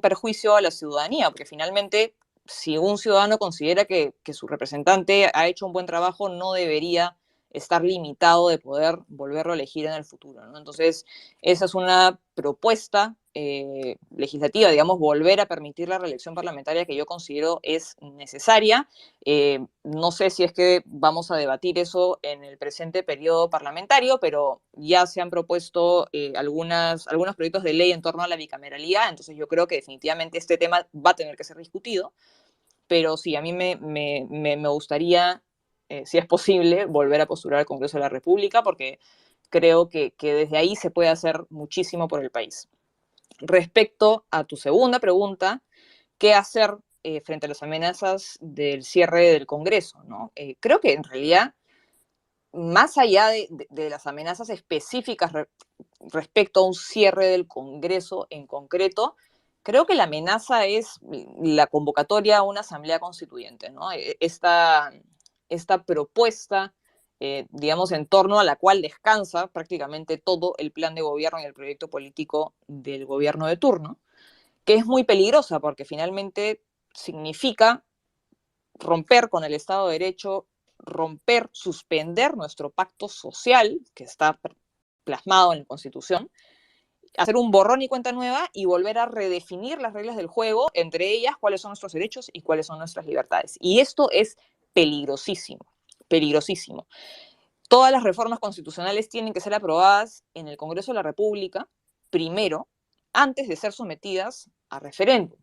perjuicio a la ciudadanía, porque finalmente si un ciudadano considera que su representante ha hecho un buen trabajo, no debería estar limitado de poder volverlo a elegir en el futuro, ¿no? Entonces, esa es una propuesta legislativa, digamos, volver a permitir la reelección parlamentaria que yo considero es necesaria. No sé si es que vamos a debatir eso en el presente periodo parlamentario, pero ya se han propuesto algunos proyectos de ley en torno a la bicameralidad, entonces yo creo que definitivamente este tema va a tener que ser discutido, pero sí, a mí me gustaría, si es posible, volver a postular al Congreso de la República, porque creo que desde ahí se puede hacer muchísimo por el país. Respecto a tu segunda pregunta, ¿qué hacer frente a las amenazas del cierre del Congreso, ¿no? Creo que en realidad, más allá de las amenazas específicas respecto a un cierre del Congreso en concreto, creo que la amenaza es la convocatoria a una asamblea constituyente, ¿no? Esta propuesta, digamos, en torno a la cual descansa prácticamente todo el plan de gobierno y el proyecto político del gobierno de turno, que es muy peligrosa porque finalmente significa romper con el Estado de Derecho, suspender nuestro pacto social, que está plasmado en la Constitución, hacer un borrón y cuenta nueva y volver a redefinir las reglas del juego, entre ellas cuáles son nuestros derechos y cuáles son nuestras libertades. Y esto es peligrosísimo, peligrosísimo. Todas las reformas constitucionales tienen que ser aprobadas en el Congreso de la República primero, antes de ser sometidas a referéndum.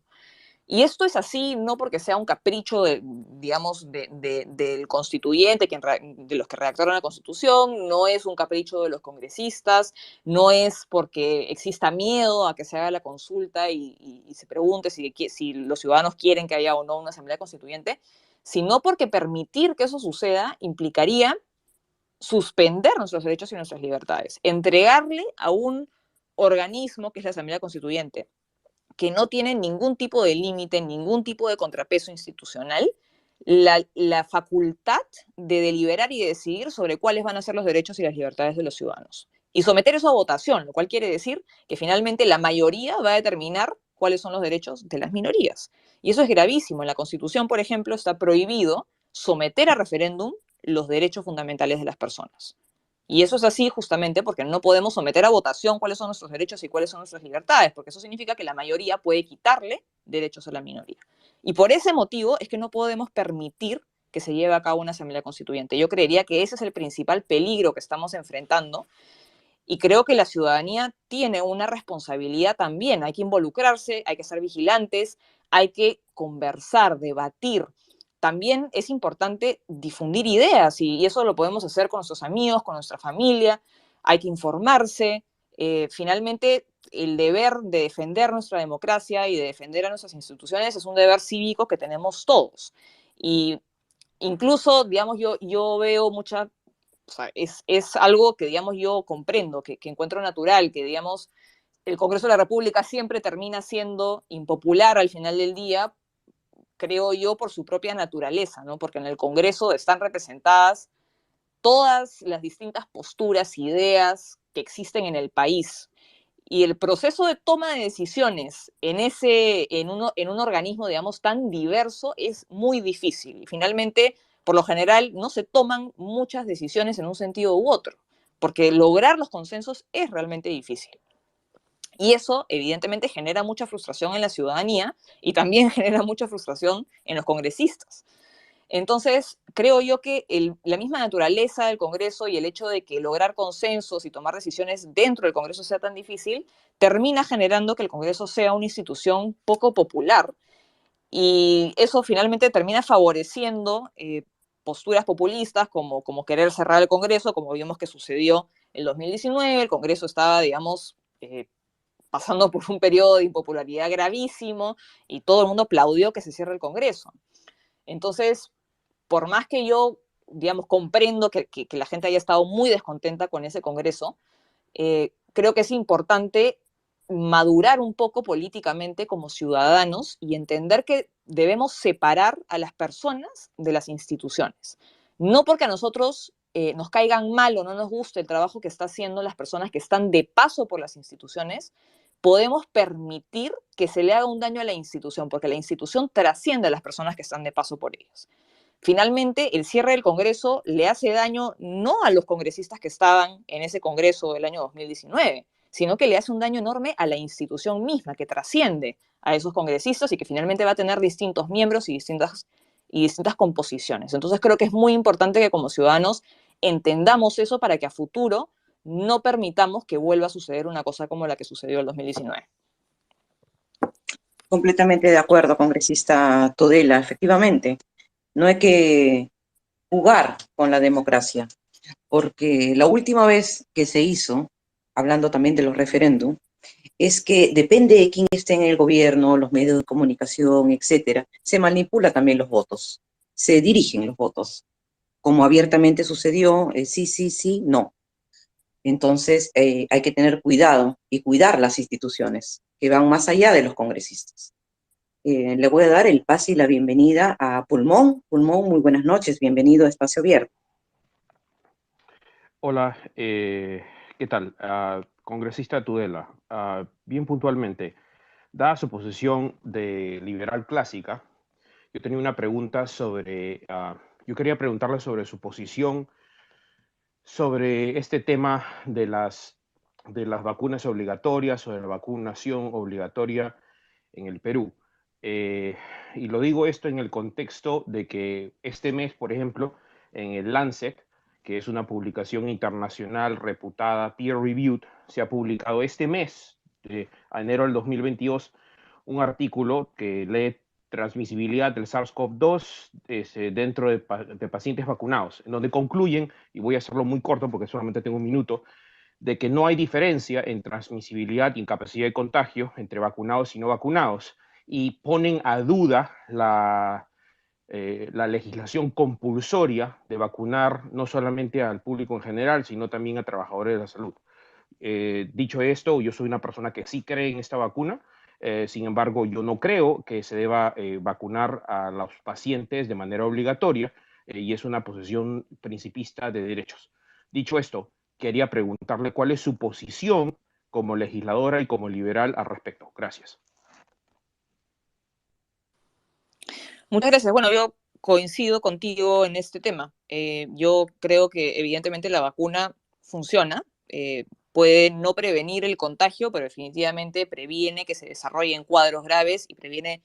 Y esto es así no porque sea un capricho, digamos, del constituyente, de los que redactaron la Constitución, no es un capricho de los congresistas, no es porque exista miedo a que se haga la consulta y se pregunte si los ciudadanos quieren que haya o no una asamblea constituyente, sino porque permitir que eso suceda implicaría suspender nuestros derechos y nuestras libertades, entregarle a un organismo que es la Asamblea Constituyente, que no tiene ningún tipo de límite, ningún tipo de contrapeso institucional, la facultad de deliberar y de decidir sobre cuáles van a ser los derechos y las libertades de los ciudadanos. Y someter eso a votación, lo cual quiere decir que finalmente la mayoría va a determinar cuáles son los derechos de las minorías. Y eso es gravísimo. En la Constitución, por ejemplo, está prohibido someter a referéndum los derechos fundamentales de las personas. Y eso es así justamente porque no podemos someter a votación cuáles son nuestros derechos y cuáles son nuestras libertades, porque eso significa que la mayoría puede quitarle derechos a la minoría. Y por ese motivo es que no podemos permitir que se lleve a cabo una asamblea constituyente. Yo creería que ese es el principal peligro que estamos enfrentando y creo que la ciudadanía tiene una responsabilidad también. Hay que involucrarse, hay que ser vigilantes, hay que conversar, debatir. También es importante difundir ideas y eso lo podemos hacer con nuestros amigos, con nuestra familia. Hay que informarse. Finalmente, el deber de defender nuestra democracia y de defender a nuestras instituciones es un deber cívico que tenemos todos. Y incluso, digamos, yo veo mucha, o sea, es algo que, digamos, yo comprendo, que encuentro natural, que, digamos, el Congreso de la República siempre termina siendo impopular al final del día, creo yo, por su propia naturaleza, ¿no? Porque en el Congreso están representadas todas las distintas posturas, ideas que existen en el país. Y el proceso de toma de decisiones en un organismo, digamos, tan diverso es muy difícil. Y finalmente, por lo general, no se toman muchas decisiones en un sentido u otro, porque lograr los consensos es realmente difícil. Y eso, evidentemente, genera mucha frustración en la ciudadanía y también genera mucha frustración en los congresistas. Entonces, creo yo que la misma naturaleza del Congreso y el hecho de que lograr consensos y tomar decisiones dentro del Congreso sea tan difícil, termina generando que el Congreso sea una institución poco popular. Y eso finalmente termina favoreciendo posturas populistas como querer cerrar el Congreso, como vimos que sucedió en 2019. El Congreso estaba, digamos, pasando por un periodo de impopularidad gravísimo y todo el mundo aplaudió que se cierre el Congreso. Entonces, por más que yo, digamos, comprendo que la gente haya estado muy descontenta con ese Congreso, creo que es importante madurar un poco políticamente como ciudadanos y entender que debemos separar a las personas de las instituciones. No porque a nosotros nos caigan mal o no nos guste el trabajo que están haciendo las personas que están de paso por las instituciones, podemos permitir que se le haga un daño a la institución, porque la institución trasciende a las personas que están de paso por ellas. Finalmente, el cierre del Congreso le hace daño no a los congresistas que estaban en ese Congreso del año 2019, sino que le hace un daño enorme a la institución misma, que trasciende a esos congresistas y que finalmente va a tener distintos miembros y distintas composiciones. Entonces creo que es muy importante que como ciudadanos entendamos eso para que a futuro no permitamos que vuelva a suceder una cosa como la que sucedió en el 2019. Completamente de acuerdo, congresista Tudela, efectivamente. No hay que jugar con la democracia, porque la última vez que se hizo, hablando también de los referéndums, es que depende de quién esté en el gobierno, los medios de comunicación, etcétera, se manipula también los votos, se dirigen los votos, como abiertamente sucedió, sí, sí, sí, no. Entonces hay que tener cuidado y cuidar las instituciones que van más allá de los congresistas. Le voy a dar el pase y la bienvenida a Pulmón. Pulmón, muy buenas noches, bienvenido a Espacio Abierto. Hola, ¿qué tal? Congresista Tudela, bien puntualmente, dada su posición de liberal clásica, yo tenía una pregunta sobre, yo quería preguntarle sobre su posición sobre este tema de las vacunas obligatorias, sobre la vacunación obligatoria en el Perú. Y lo digo esto en el contexto de que este mes, por ejemplo, en el Lancet, que es una publicación internacional reputada, peer-reviewed, se ha publicado este mes, de enero del 2022, un artículo que lee transmisibilidad del SARS-CoV-2 dentro de pacientes vacunados, en donde concluyen, y voy a hacerlo muy corto porque solamente tengo un minuto, de que no hay diferencia en transmisibilidad y en capacidad de contagio entre vacunados y no vacunados, y ponen a duda la legislación compulsoria de vacunar no solamente al público en general, sino también a trabajadores de la salud. Dicho esto, yo soy una persona que sí cree en esta vacuna, sin embargo, yo no creo que se deba vacunar a los pacientes de manera obligatoria y es una posición principista de derechos. Dicho esto, quería preguntarle cuál es su posición como legisladora y como liberal al respecto. Gracias. Muchas gracias. Bueno, yo coincido contigo en este tema. Yo creo que evidentemente la vacuna funciona, puede no prevenir el contagio, pero definitivamente previene que se desarrollen cuadros graves y previene,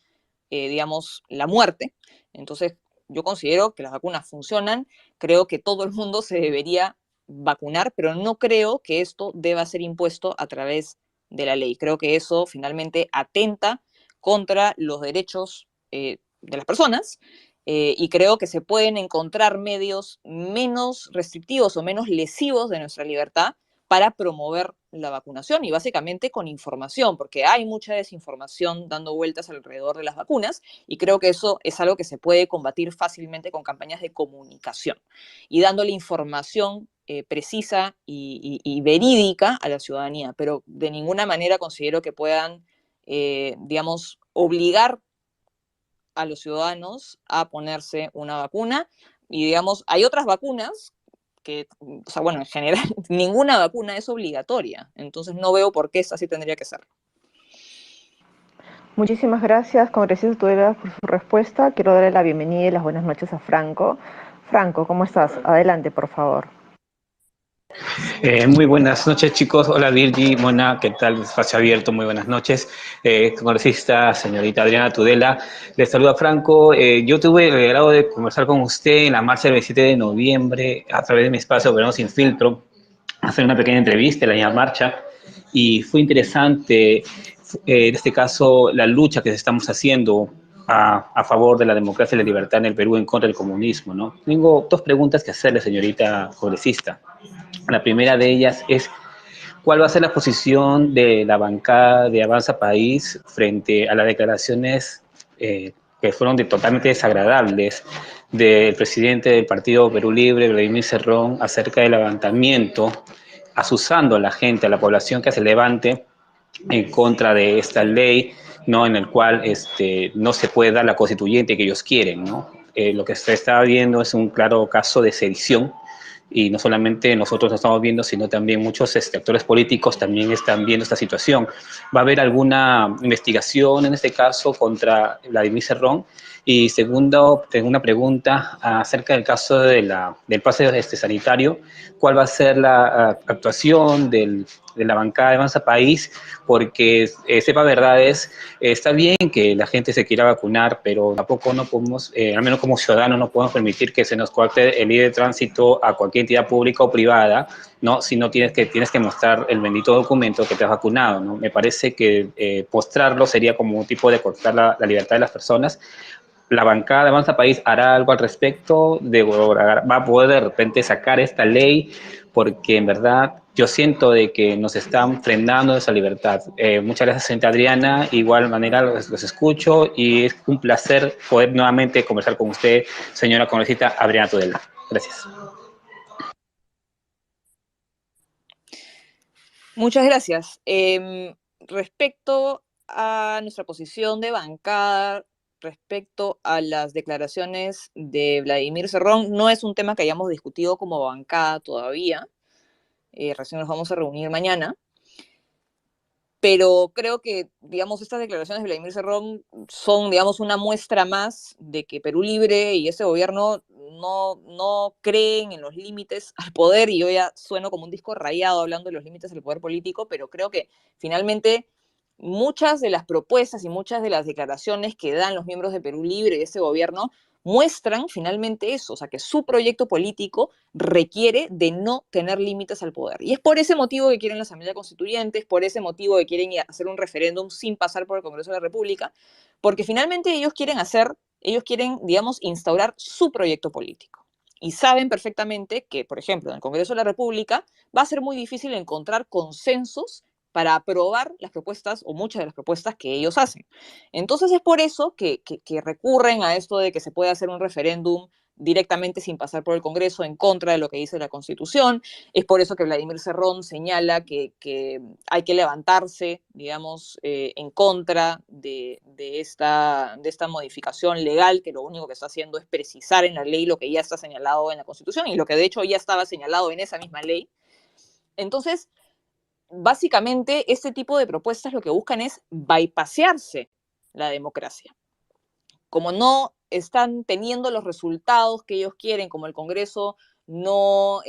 digamos, la muerte. Entonces, yo considero que las vacunas funcionan, creo que todo el mundo se debería vacunar, pero no creo que esto deba ser impuesto a través de la ley. Creo que eso finalmente atenta contra los derechos de las personas, y creo que se pueden encontrar medios menos restrictivos o menos lesivos de nuestra libertad para promover la vacunación y básicamente con información, porque hay mucha desinformación dando vueltas alrededor de las vacunas y creo que eso es algo que se puede combatir fácilmente con campañas de comunicación y dándole información precisa y verídica a la ciudadanía, pero de ninguna manera considero que puedan, digamos, obligar a los ciudadanos a ponerse una vacuna. Y digamos, hay otras vacunas que, o sea, bueno, en general, ninguna vacuna es obligatoria. Entonces no veo por qué esta sí tendría que ser. Muchísimas gracias, congresista Tudela, por su respuesta. Quiero darle la bienvenida y las buenas noches a Franco. Franco, ¿cómo estás? Adelante, por favor. Muy buenas noches, chicos. Hola, Virgi, Mona, ¿qué tal? Espacio Abierto, muy buenas noches. Congresista, señorita Adriana Tudela, les saluda Franco. Yo tuve el agrado de conversar con usted en la marcha del 27 de noviembre a través de mi espacio Verano Sin Filtro, hacer una pequeña entrevista en la marcha, y fue interesante, en este caso, la lucha que estamos haciendo a favor de la democracia y la libertad en el Perú en contra del comunismo, ¿no? Tengo dos preguntas que hacerle, señorita congresista. La primera de ellas es, ¿cuál va a ser la posición de la bancada de Avanza País frente a las declaraciones que fueron totalmente desagradables del presidente del Partido Perú Libre, Vladimir Cerrón, acerca del levantamiento, asusando a la gente, a la población que se levante en contra de esta ley, ¿no? En el cual no se puede dar la constituyente que ellos quieren, ¿no? Lo que se está viendo es un claro caso de sedición, y no solamente nosotros lo estamos viendo, sino también muchos actores políticos también están viendo esta situación. ¿Va a haber alguna investigación en este caso contra Vladimir Cerrón? Y segundo, tengo una pregunta acerca del caso del pase sanitario. ¿Cuál va a ser la actuación de la bancada de Avanza País? Porque sepa verdades, está bien que la gente se quiera vacunar, pero tampoco no podemos, al menos como ciudadanos, no podemos permitir que se nos coarte el libre tránsito a cualquier entidad pública o privada, ¿no? Si no tienes que mostrar el bendito documento que te has vacunado, ¿no? Me parece que postrarlo sería como un tipo de cortar la libertad de las personas. La bancada de Avanza País hará algo al respecto, va a poder de repente sacar esta ley, porque en verdad yo siento de que nos están frenando esa libertad. Muchas gracias, señora Adriana. Igual manera los escucho y es un placer poder nuevamente conversar con usted, señora congresista Adriana Tudela. Gracias. Muchas gracias. Respecto a nuestra posición de bancada, respecto a las declaraciones de Vladimir Cerrón, no es un tema que hayamos discutido como bancada todavía. Recién nos vamos a reunir mañana. Pero creo que, digamos, estas declaraciones de Vladimir Cerrón son, digamos, una muestra más de que Perú Libre y este gobierno no creen en los límites al poder, y yo ya sueno como un disco rayado hablando de los límites del poder político, pero creo que finalmente muchas de las propuestas y muchas de las declaraciones que dan los miembros de Perú Libre y de este gobierno muestran finalmente eso, o sea, que su proyecto político requiere de no tener límites al poder. Y es por ese motivo que quieren la Asamblea Constituyente, es por ese motivo que quieren hacer un referéndum sin pasar por el Congreso de la República, porque finalmente ellos quieren, digamos, instaurar su proyecto político. Y saben perfectamente que, por ejemplo, en el Congreso de la República va a ser muy difícil encontrar consensos para aprobar las propuestas o muchas de las propuestas que ellos hacen. Entonces es por eso que recurren a esto de que se puede hacer un referéndum directamente sin pasar por el Congreso en contra de lo que dice la Constitución. Es por eso que Vladimir Cerrón señala que hay que levantarse, digamos, en contra de esta modificación legal, que lo único que está haciendo es precisar en la ley lo que ya está señalado en la Constitución y lo que de hecho ya estaba señalado en esa misma ley. Entonces, básicamente, este tipo de propuestas lo que buscan es bypassearse la democracia. Como no están teniendo los resultados que ellos quieren, como el Congreso no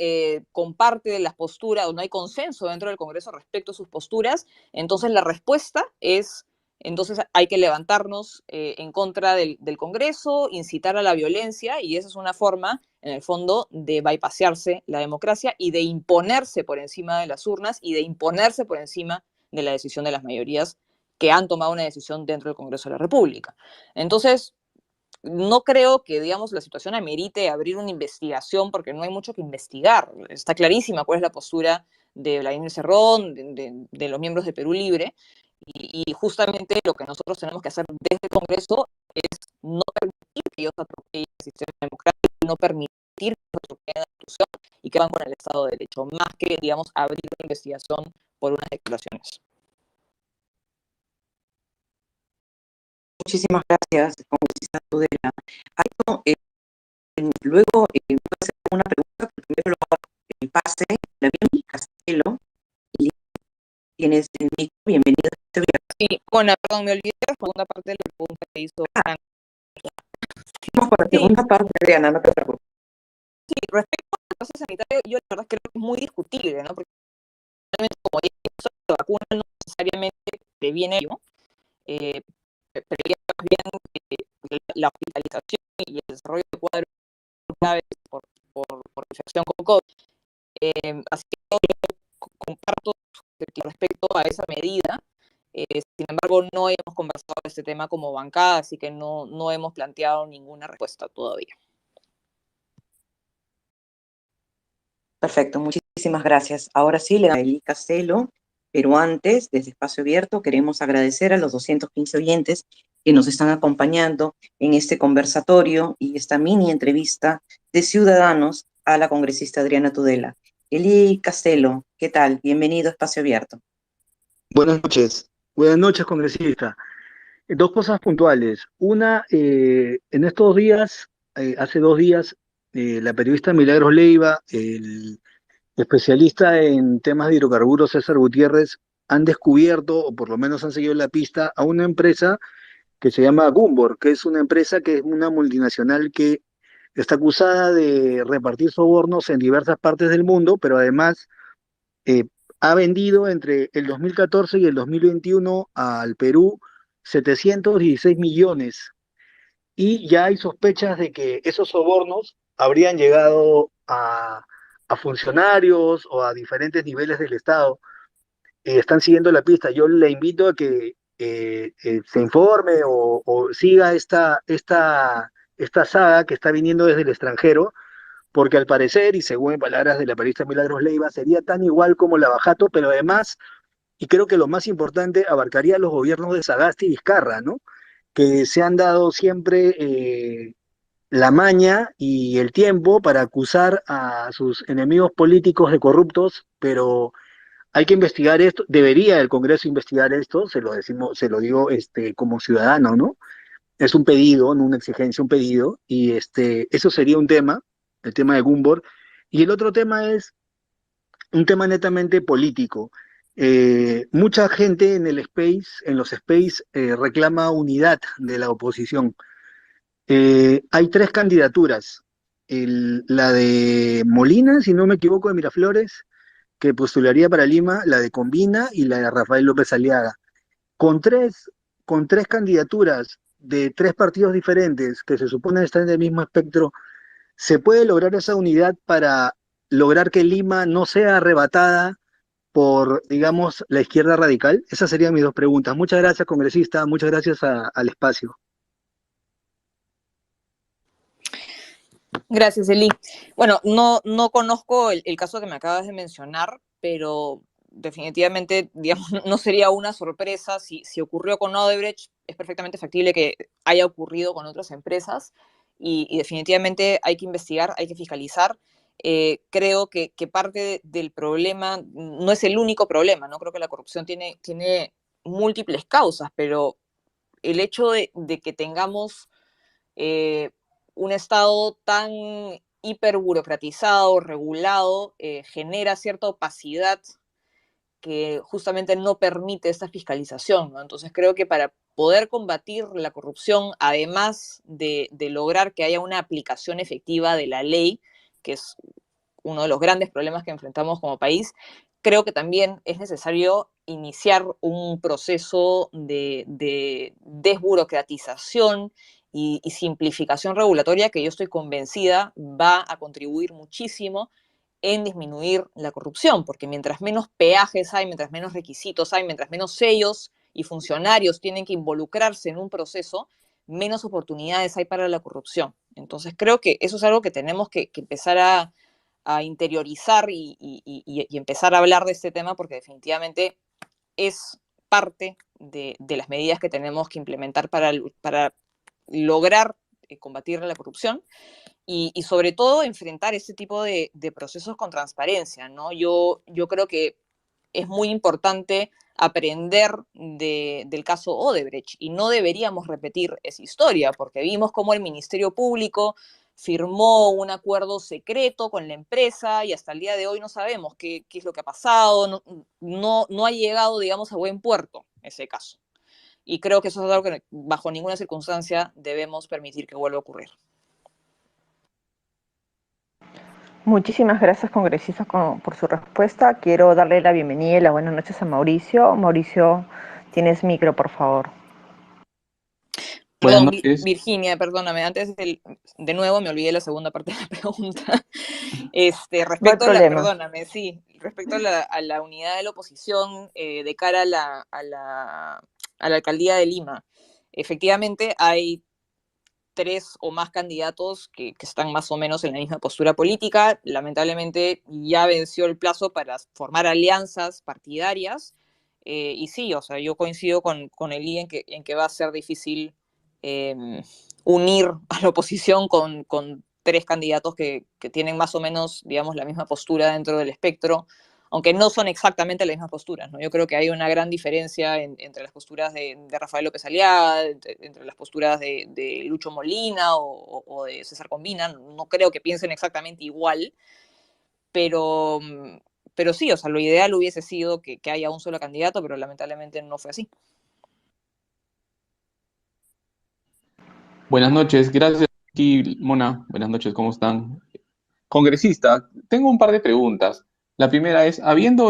comparte las posturas o no hay consenso dentro del Congreso respecto a sus posturas, entonces la respuesta es, entonces hay que levantarnos en contra del Congreso, incitar a la violencia, y esa es una forma, en el fondo, de bypassearse la democracia y de imponerse por encima de las urnas y de imponerse por encima de la decisión de las mayorías que han tomado una decisión dentro del Congreso de la República. Entonces, no creo que, digamos, la situación amerite abrir una investigación, porque no hay mucho que investigar. Está clarísima cuál es la postura de Vladimir Cerrón, de los miembros de Perú Libre, y justamente lo que nosotros tenemos que hacer desde el Congreso es no permitir que ellos atropellen el sistema democrático, no permitir que ellos atropellen la Constitución y que van con el Estado de Derecho, más que, digamos, abrir una investigación por unas declaraciones. Muchísimas gracias, congresista Tudela. Luego voy a hacer una pregunta, pero primero lo hago el pase, la bien, Castelo. Tienes el micro, bienvenido. Sí, bueno, perdón, me olvidé la segunda parte de la pregunta que hizo Frank. Vamos con la segunda parte, Adriana, no te preocupes. Sí, respecto al pase sanitario, yo la verdad creo que es muy discutible, ¿no? Porque realmente, como ya la vacuna no necesariamente previene ello, previene más bien la hospitalización y el desarrollo de cuadros graves por infección con COVID. Así que yo comparto respecto a esa medida. Sin embargo, no hemos conversado de este tema como bancada, así que no hemos planteado ninguna respuesta todavía. Perfecto, muchísimas gracias. Ahora sí, le damos a Eli Castelo, pero antes, desde Espacio Abierto, queremos agradecer a los 215 oyentes que nos están acompañando en este conversatorio y esta mini entrevista de Ciudadanos a la congresista Adriana Tudela. Eli Castelo, ¿qué tal? Bienvenido a Espacio Abierto. Buenas noches, congresista. Dos cosas puntuales. Una, en estos días, hace 2 días, la periodista Milagros Leiva, el especialista en temas de hidrocarburos César Gutiérrez, han descubierto, o por lo menos han seguido la pista, a una empresa que se llama Gumbor, que es una empresa que es una multinacional que está acusada de repartir sobornos en diversas partes del mundo, pero además eh, ha vendido entre el 2014 y el 2021 al Perú 716 millones y ya hay sospechas de que esos sobornos habrían llegado a funcionarios o a diferentes niveles del Estado. Están siguiendo la pista. Yo le invito a que se informe o siga esta saga que está viniendo desde el extranjero, porque al parecer, y según palabras de la periodista Milagros Leiva, sería tan igual como la Bajato, pero además, y creo que lo más importante, abarcaría a los gobiernos de Sagasti y Vizcarra, ¿no? Que se han dado siempre la maña y el tiempo para acusar a sus enemigos políticos de corruptos, pero hay que investigar esto, debería el Congreso investigar esto, se lo decimos, se lo digo como ciudadano, ¿no? Es un pedido, no una exigencia, un pedido, y eso sería un tema, el tema de Gumbor, y el otro tema es un tema netamente político. Mucha gente en el space, en los space, reclama unidad de la oposición. Hay tres candidaturas. La de Molina, si no me equivoco, de Miraflores, que postularía para Lima, la de Combina y la de Rafael López Aliaga. Con tres candidaturas de tres partidos diferentes que se supone están en el mismo espectro, ¿se puede lograr esa unidad para lograr que Lima no sea arrebatada por, digamos, la izquierda radical? Esas serían mis dos preguntas. Muchas gracias, congresista. Muchas gracias al espacio. Gracias, Eli. Bueno, no conozco el caso que me acabas de mencionar, pero definitivamente, digamos, no sería una sorpresa si ocurrió con Odebrecht. Es perfectamente factible que haya ocurrido con otras empresas y definitivamente hay que investigar, hay que fiscalizar. Creo que parte del problema no es el único problema, ¿no? Creo que la corrupción tiene múltiples causas, pero el hecho de que tengamos un Estado tan hiperburocratizado, regulado, genera cierta opacidad que justamente no permite esta fiscalización, ¿no? Entonces creo que para poder combatir la corrupción, además de lograr que haya una aplicación efectiva de la ley, que es uno de los grandes problemas que enfrentamos como país, creo que también es necesario iniciar un proceso de desburocratización y simplificación regulatoria que yo estoy convencida va a contribuir muchísimo en disminuir la corrupción, porque mientras menos peajes hay, mientras menos requisitos hay, mientras menos sellos y funcionarios tienen que involucrarse en un proceso, menos oportunidades hay para la corrupción. Entonces creo que eso es algo que tenemos que empezar a interiorizar y empezar a hablar de este tema, porque definitivamente es parte de las medidas que tenemos que implementar para lograr combatir la corrupción y sobre todo enfrentar ese tipo de procesos con transparencia, ¿no? Yo creo que es muy importante aprender del caso Odebrecht y no deberíamos repetir esa historia, porque vimos cómo el Ministerio Público firmó un acuerdo secreto con la empresa y hasta el día de hoy no sabemos qué es lo que ha pasado, no ha llegado, digamos, a buen puerto ese caso. Y creo que eso es algo que bajo ninguna circunstancia debemos permitir que vuelva a ocurrir. Muchísimas gracias, congresistas, por su respuesta. Quiero darle la bienvenida y las buenas noches a Mauricio. Mauricio, tienes micro, por favor. Buenas Perdón, noches. Virginia, perdóname, antes de nuevo me olvidé la segunda parte de la pregunta. Respecto No hay problema. perdóname, sí, respecto a la unidad de la oposición de cara a la alcaldía de Lima. Efectivamente, hay 3 o más candidatos que están más o menos en la misma postura política. Lamentablemente ya venció el plazo para formar alianzas partidarias. Y sí, o sea, yo coincido con Eli en que va a ser difícil unir a la oposición con 3 candidatos que tienen más o menos, digamos, la misma postura dentro del espectro aunque no son exactamente las mismas posturas, ¿no? Yo creo que hay una gran diferencia entre las posturas de Rafael López Aliaga, entre las posturas de Lucho Molina o de César Combina. No creo que piensen exactamente igual, pero sí, o sea, lo ideal hubiese sido que haya un solo candidato, pero lamentablemente no fue así. Buenas noches, gracias, aquí, Mona. Buenas noches, ¿cómo están? Congresista, tengo un par de preguntas. La primera es, habiendo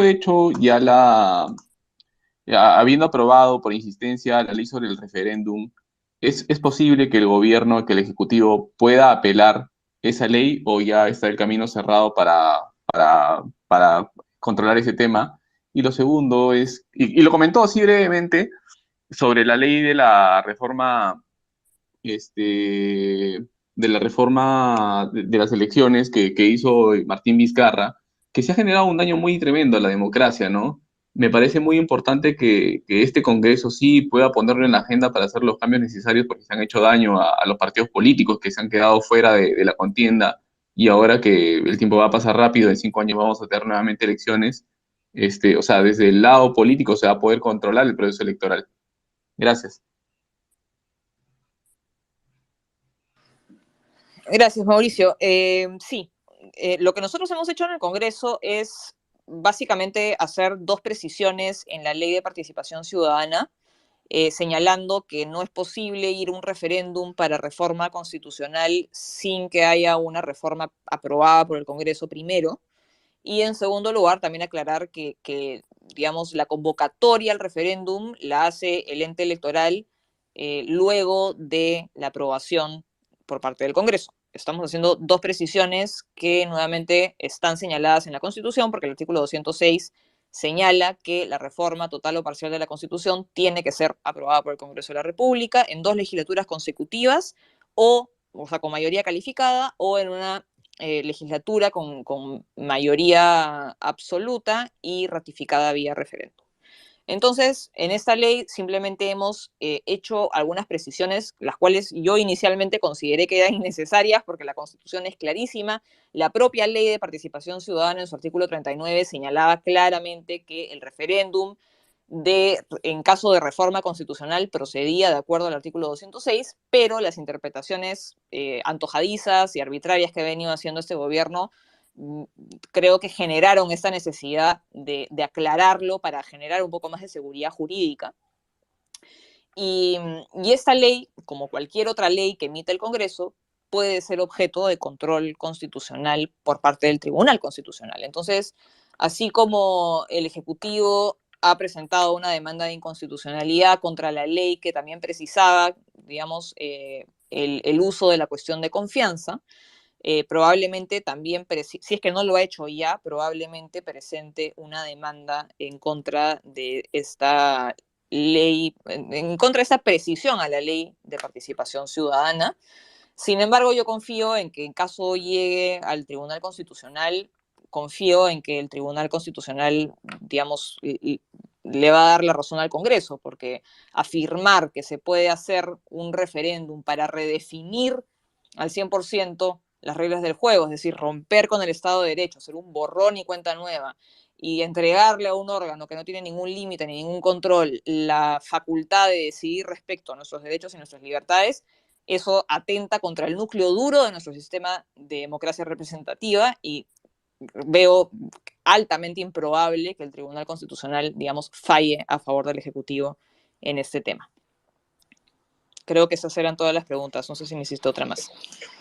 aprobado por insistencia la ley sobre el referéndum, ¿es posible que el gobierno, que el Ejecutivo pueda apelar esa ley o ya está el camino cerrado para controlar ese tema? Y lo segundo es, y lo comentó así brevemente, sobre la ley de la reforma de las elecciones que hizo Martín Vizcarra, que se ha generado un daño muy tremendo a la democracia, ¿no? Me parece muy importante que este Congreso sí pueda ponerlo en la agenda para hacer los cambios necesarios porque se han hecho daño a los partidos políticos que se han quedado fuera de la contienda y ahora que el tiempo va a pasar rápido, en 5 años vamos a tener nuevamente elecciones, o sea, desde el lado político se va a poder controlar el proceso electoral. Gracias. Gracias, Mauricio. Sí, lo que nosotros hemos hecho en el Congreso es básicamente hacer dos precisiones en la Ley de Participación Ciudadana, señalando que no es posible ir a un referéndum para reforma constitucional sin que haya una reforma aprobada por el Congreso primero. Y en segundo lugar, también aclarar que digamos, la convocatoria al referéndum la hace el ente electoral luego de la aprobación por parte del Congreso. Estamos haciendo dos precisiones que nuevamente están señaladas en la Constitución, porque el artículo 206 señala que la reforma total o parcial de la Constitución tiene que ser aprobada por el Congreso de la República en 2 legislaturas consecutivas o sea, con mayoría calificada o en una legislatura con mayoría absoluta y ratificada vía referéndum. Entonces, en esta ley simplemente hemos hecho algunas precisiones, las cuales yo inicialmente consideré que eran innecesarias porque la Constitución es clarísima. La propia Ley de Participación Ciudadana en su artículo 39 señalaba claramente que el referéndum en caso de reforma constitucional procedía de acuerdo al artículo 206, pero las interpretaciones antojadizas y arbitrarias que ha venido haciendo este gobierno creo que generaron esta necesidad de aclararlo para generar un poco más de seguridad jurídica. Y esta ley, como cualquier otra ley que emite el Congreso, puede ser objeto de control constitucional por parte del Tribunal Constitucional. Entonces, así como el Ejecutivo ha presentado una demanda de inconstitucionalidad contra la ley que también precisaba, digamos, el uso de la cuestión de confianza, probablemente también, si es que no lo ha hecho ya, probablemente presente una demanda en contra de esta ley, en contra de esta precisión a la ley de participación ciudadana. Sin embargo, yo confío en que en caso llegue al Tribunal Constitucional, confío en que el Tribunal Constitucional, digamos, le va a dar la razón al Congreso, porque afirmar que se puede hacer un referéndum para redefinir al 100% las reglas del juego, es decir, romper con el Estado de Derecho, hacer un borrón y cuenta nueva, y entregarle a un órgano que no tiene ningún límite ni ningún control la facultad de decidir respecto a nuestros derechos y nuestras libertades, eso atenta contra el núcleo duro de nuestro sistema de democracia representativa y veo altamente improbable que el Tribunal Constitucional, digamos, falle a favor del Ejecutivo en este tema. Creo que esas eran todas las preguntas. No sé si me hiciste otra más.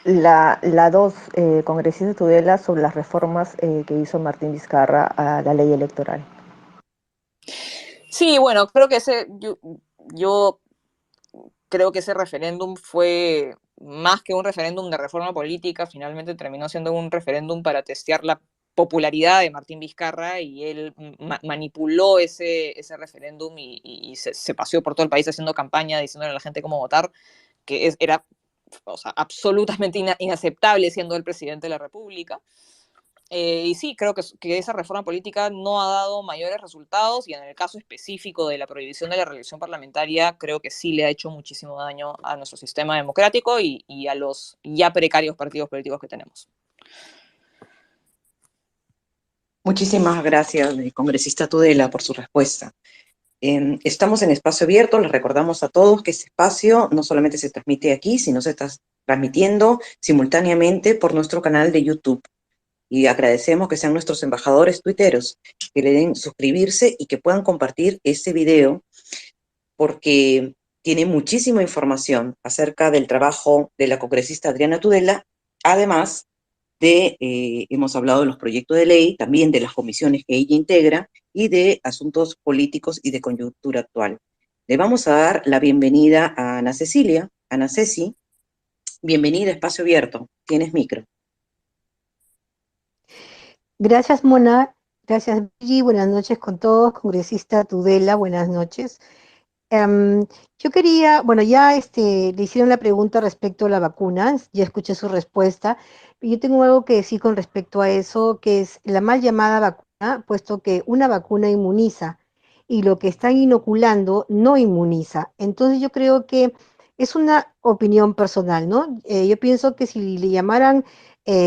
La dos, congresista Tudela, sobre las reformas que hizo Martín Vizcarra a la ley electoral. Sí, bueno, creo que yo creo que ese referéndum fue más que un referéndum de reforma política, finalmente terminó siendo un referéndum para testear la popularidad de Martín Vizcarra y él manipuló ese referéndum y se paseó por todo el país haciendo campaña, diciéndole a la gente cómo votar, que era, o sea, absolutamente inaceptable siendo el presidente de la República. Y sí, creo que esa reforma política no ha dado mayores resultados y en el caso específico de la prohibición de la reelección parlamentaria, creo que sí le ha hecho muchísimo daño a nuestro sistema democrático y a los ya precarios partidos políticos que tenemos. Muchísimas gracias, congresista Tudela, por su respuesta. Estamos en espacio abierto, les recordamos a todos que este espacio no solamente se transmite aquí, sino se está transmitiendo simultáneamente por nuestro canal de YouTube. Y agradecemos que sean nuestros embajadores tuiteros, que le den suscribirse y que puedan compartir este video, porque tiene muchísima información acerca del trabajo de la congresista Adriana Tudela, además hemos hablado de los proyectos de ley, también de las comisiones que ella integra y de asuntos políticos y de coyuntura actual. Le vamos a dar la bienvenida a Ana Cecilia. Ana Ceci, bienvenida a Espacio Abierto. Tienes micro. Gracias, Mona. Gracias, Virgi. Buenas noches con todos. Congresista Tudela, buenas noches. Yo quería, bueno, ya le hicieron la pregunta respecto a la vacuna, ya escuché su respuesta, y yo tengo algo que decir con respecto a eso, que es la mal llamada vacuna, puesto que una vacuna inmuniza y lo que están inoculando no inmuniza. Entonces yo creo que es una opinión personal, ¿no? Yo pienso que si le llamaran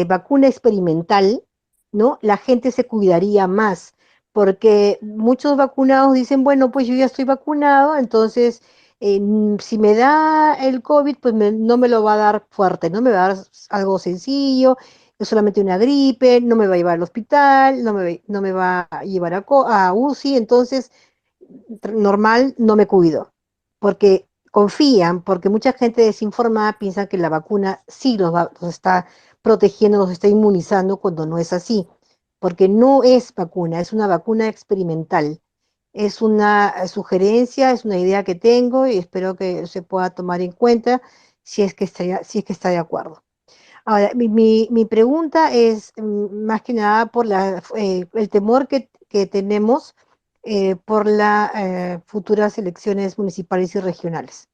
vacuna experimental, ¿no? La gente se cuidaría más porque muchos vacunados dicen, bueno, pues yo ya estoy vacunado, entonces si me da el COVID, pues no me lo va a dar fuerte, ¿no? Me va a dar algo sencillo, es solamente una gripe, no me va a llevar al hospital, no me va a llevar a UCI, entonces normal no me cuido, porque confían, porque mucha gente desinformada piensa que la vacuna sí los está protegiendo, los está inmunizando cuando no es así, porque no es vacuna, es una vacuna experimental. Es una sugerencia, es una idea que tengo y espero que se pueda tomar en cuenta si es que está de acuerdo. Ahora, mi pregunta es más que nada por el temor que tenemos por las futuras elecciones municipales y regionales.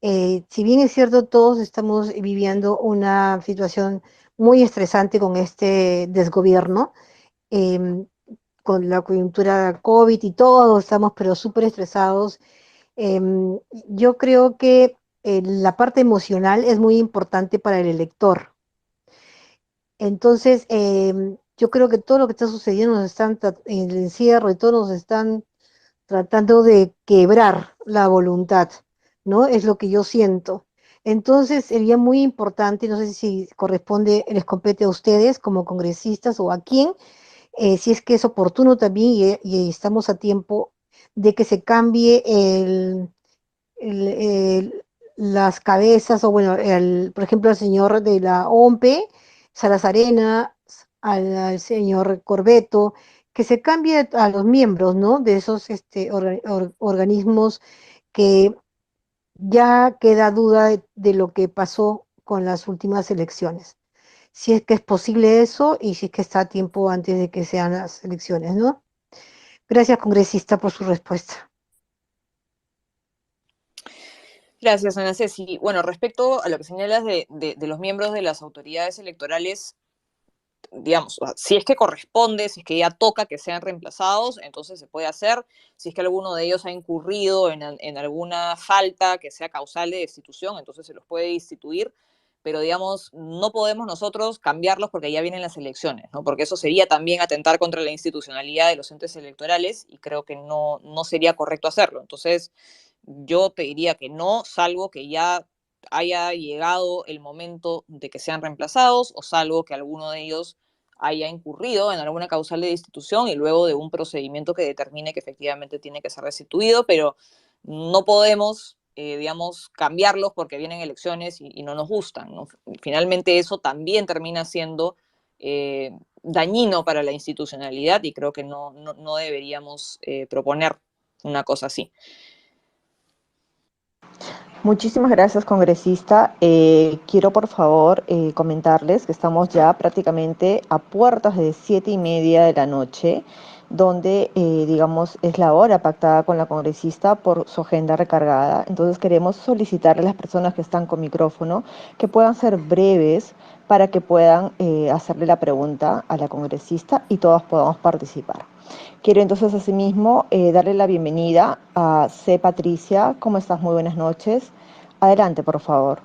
Si bien es cierto, todos estamos viviendo una situación muy estresante con este desgobierno, em, con la coyuntura COVID y todo, estamos pero súper estresados. Yo creo que la parte emocional es muy importante para el elector. Entonces, yo creo que todo lo que está sucediendo en el encierro y todo nos están tratando de quebrar la voluntad, ¿no? Es lo que yo siento. Entonces, sería muy importante, no sé si les compete a ustedes como congresistas o a quién, si es que es oportuno también y estamos a tiempo de que se cambie el- el- las cabezas, o bueno, por ejemplo, al señor de la OMPE, Salazarena, al señor Corbeto, que se cambie a los miembros, ¿no? De esos organismos que ya queda duda de lo que pasó con las últimas elecciones. Si es que es posible eso y si es que está a tiempo antes de que sean las elecciones, ¿no? Gracias, congresista, por su respuesta. Gracias, Ana Ceci. Bueno, respecto a lo que señalas de los miembros de las autoridades electorales, digamos, si es que corresponde, si es que ya toca que sean reemplazados, entonces se puede hacer. Si es que alguno de ellos ha incurrido en alguna falta que sea causal de destitución, entonces se los puede destituir, pero digamos, no podemos nosotros cambiarlos porque ya vienen las elecciones, ¿no? Porque eso sería también atentar contra la institucionalidad de los entes electorales y creo que no sería correcto hacerlo. Entonces, yo te diría que no, salvo que ya haya llegado el momento de que sean reemplazados o salvo que alguno de ellos haya incurrido en alguna causal de destitución y luego de un procedimiento que determine que efectivamente tiene que ser restituido, pero no podemos, digamos, cambiarlos porque vienen elecciones y no nos gustan, ¿no? Finalmente eso también termina siendo dañino para la institucionalidad y creo que no deberíamos proponer una cosa así. Muchísimas gracias, congresista. Quiero, por favor, comentarles que estamos ya prácticamente a puertas de 7:30 de la noche, donde, digamos, es la hora pactada con la congresista por su agenda recargada. Entonces queremos solicitarle a las personas que están con micrófono que puedan ser breves para que puedan hacerle la pregunta a la congresista y todos podamos participar. Quiero entonces asimismo darle la bienvenida a C. Patricia. ¿Cómo estás? Muy buenas noches. Adelante, por favor.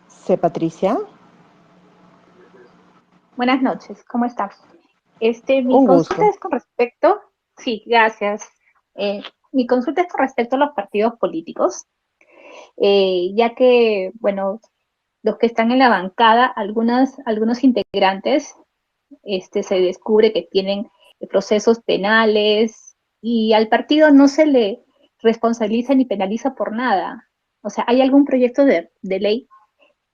C. Patricia. Buenas noches, ¿cómo estás? Mi Un consulta gusto. es con respecto, sí, gracias. Mi consulta es con respecto a los partidos políticos, ya que, bueno, los que están en la bancada, algunos integrantes, se descubre que tienen procesos penales y al partido no se le responsabiliza ni penaliza por nada. O sea, ¿hay algún proyecto de ley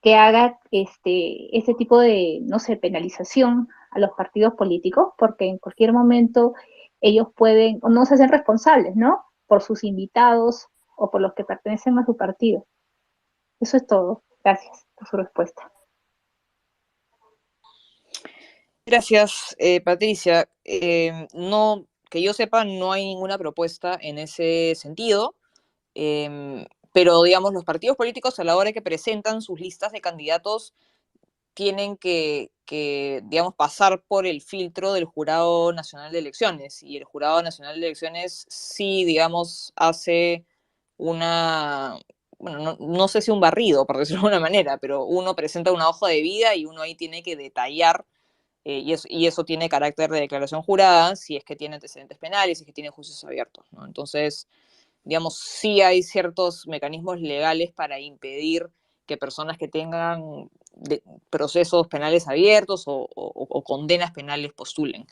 que haga este tipo de, no sé, penalización a los partidos políticos? Porque en cualquier momento ellos pueden, o no se hacen responsables, ¿no? Por sus invitados o por los que pertenecen a su partido. Eso es todo. Gracias por su respuesta. Gracias, Patricia. No, que yo sepa, no hay ninguna propuesta en ese sentido, pero digamos, los partidos políticos a la hora que presentan sus listas de candidatos tienen que, digamos, pasar por el filtro del Jurado Nacional de Elecciones, y el Jurado Nacional de Elecciones sí, digamos, hace una, bueno, no sé si un barrido, por decirlo de alguna manera, pero uno presenta una hoja de vida y uno ahí tiene que detallar, y eso tiene carácter de declaración jurada, si es que tiene antecedentes penales, si es que tiene juicios abiertos, ¿no? Entonces, digamos, sí hay ciertos mecanismos legales para impedir que personas que tengan procesos penales abiertos o condenas penales postulen.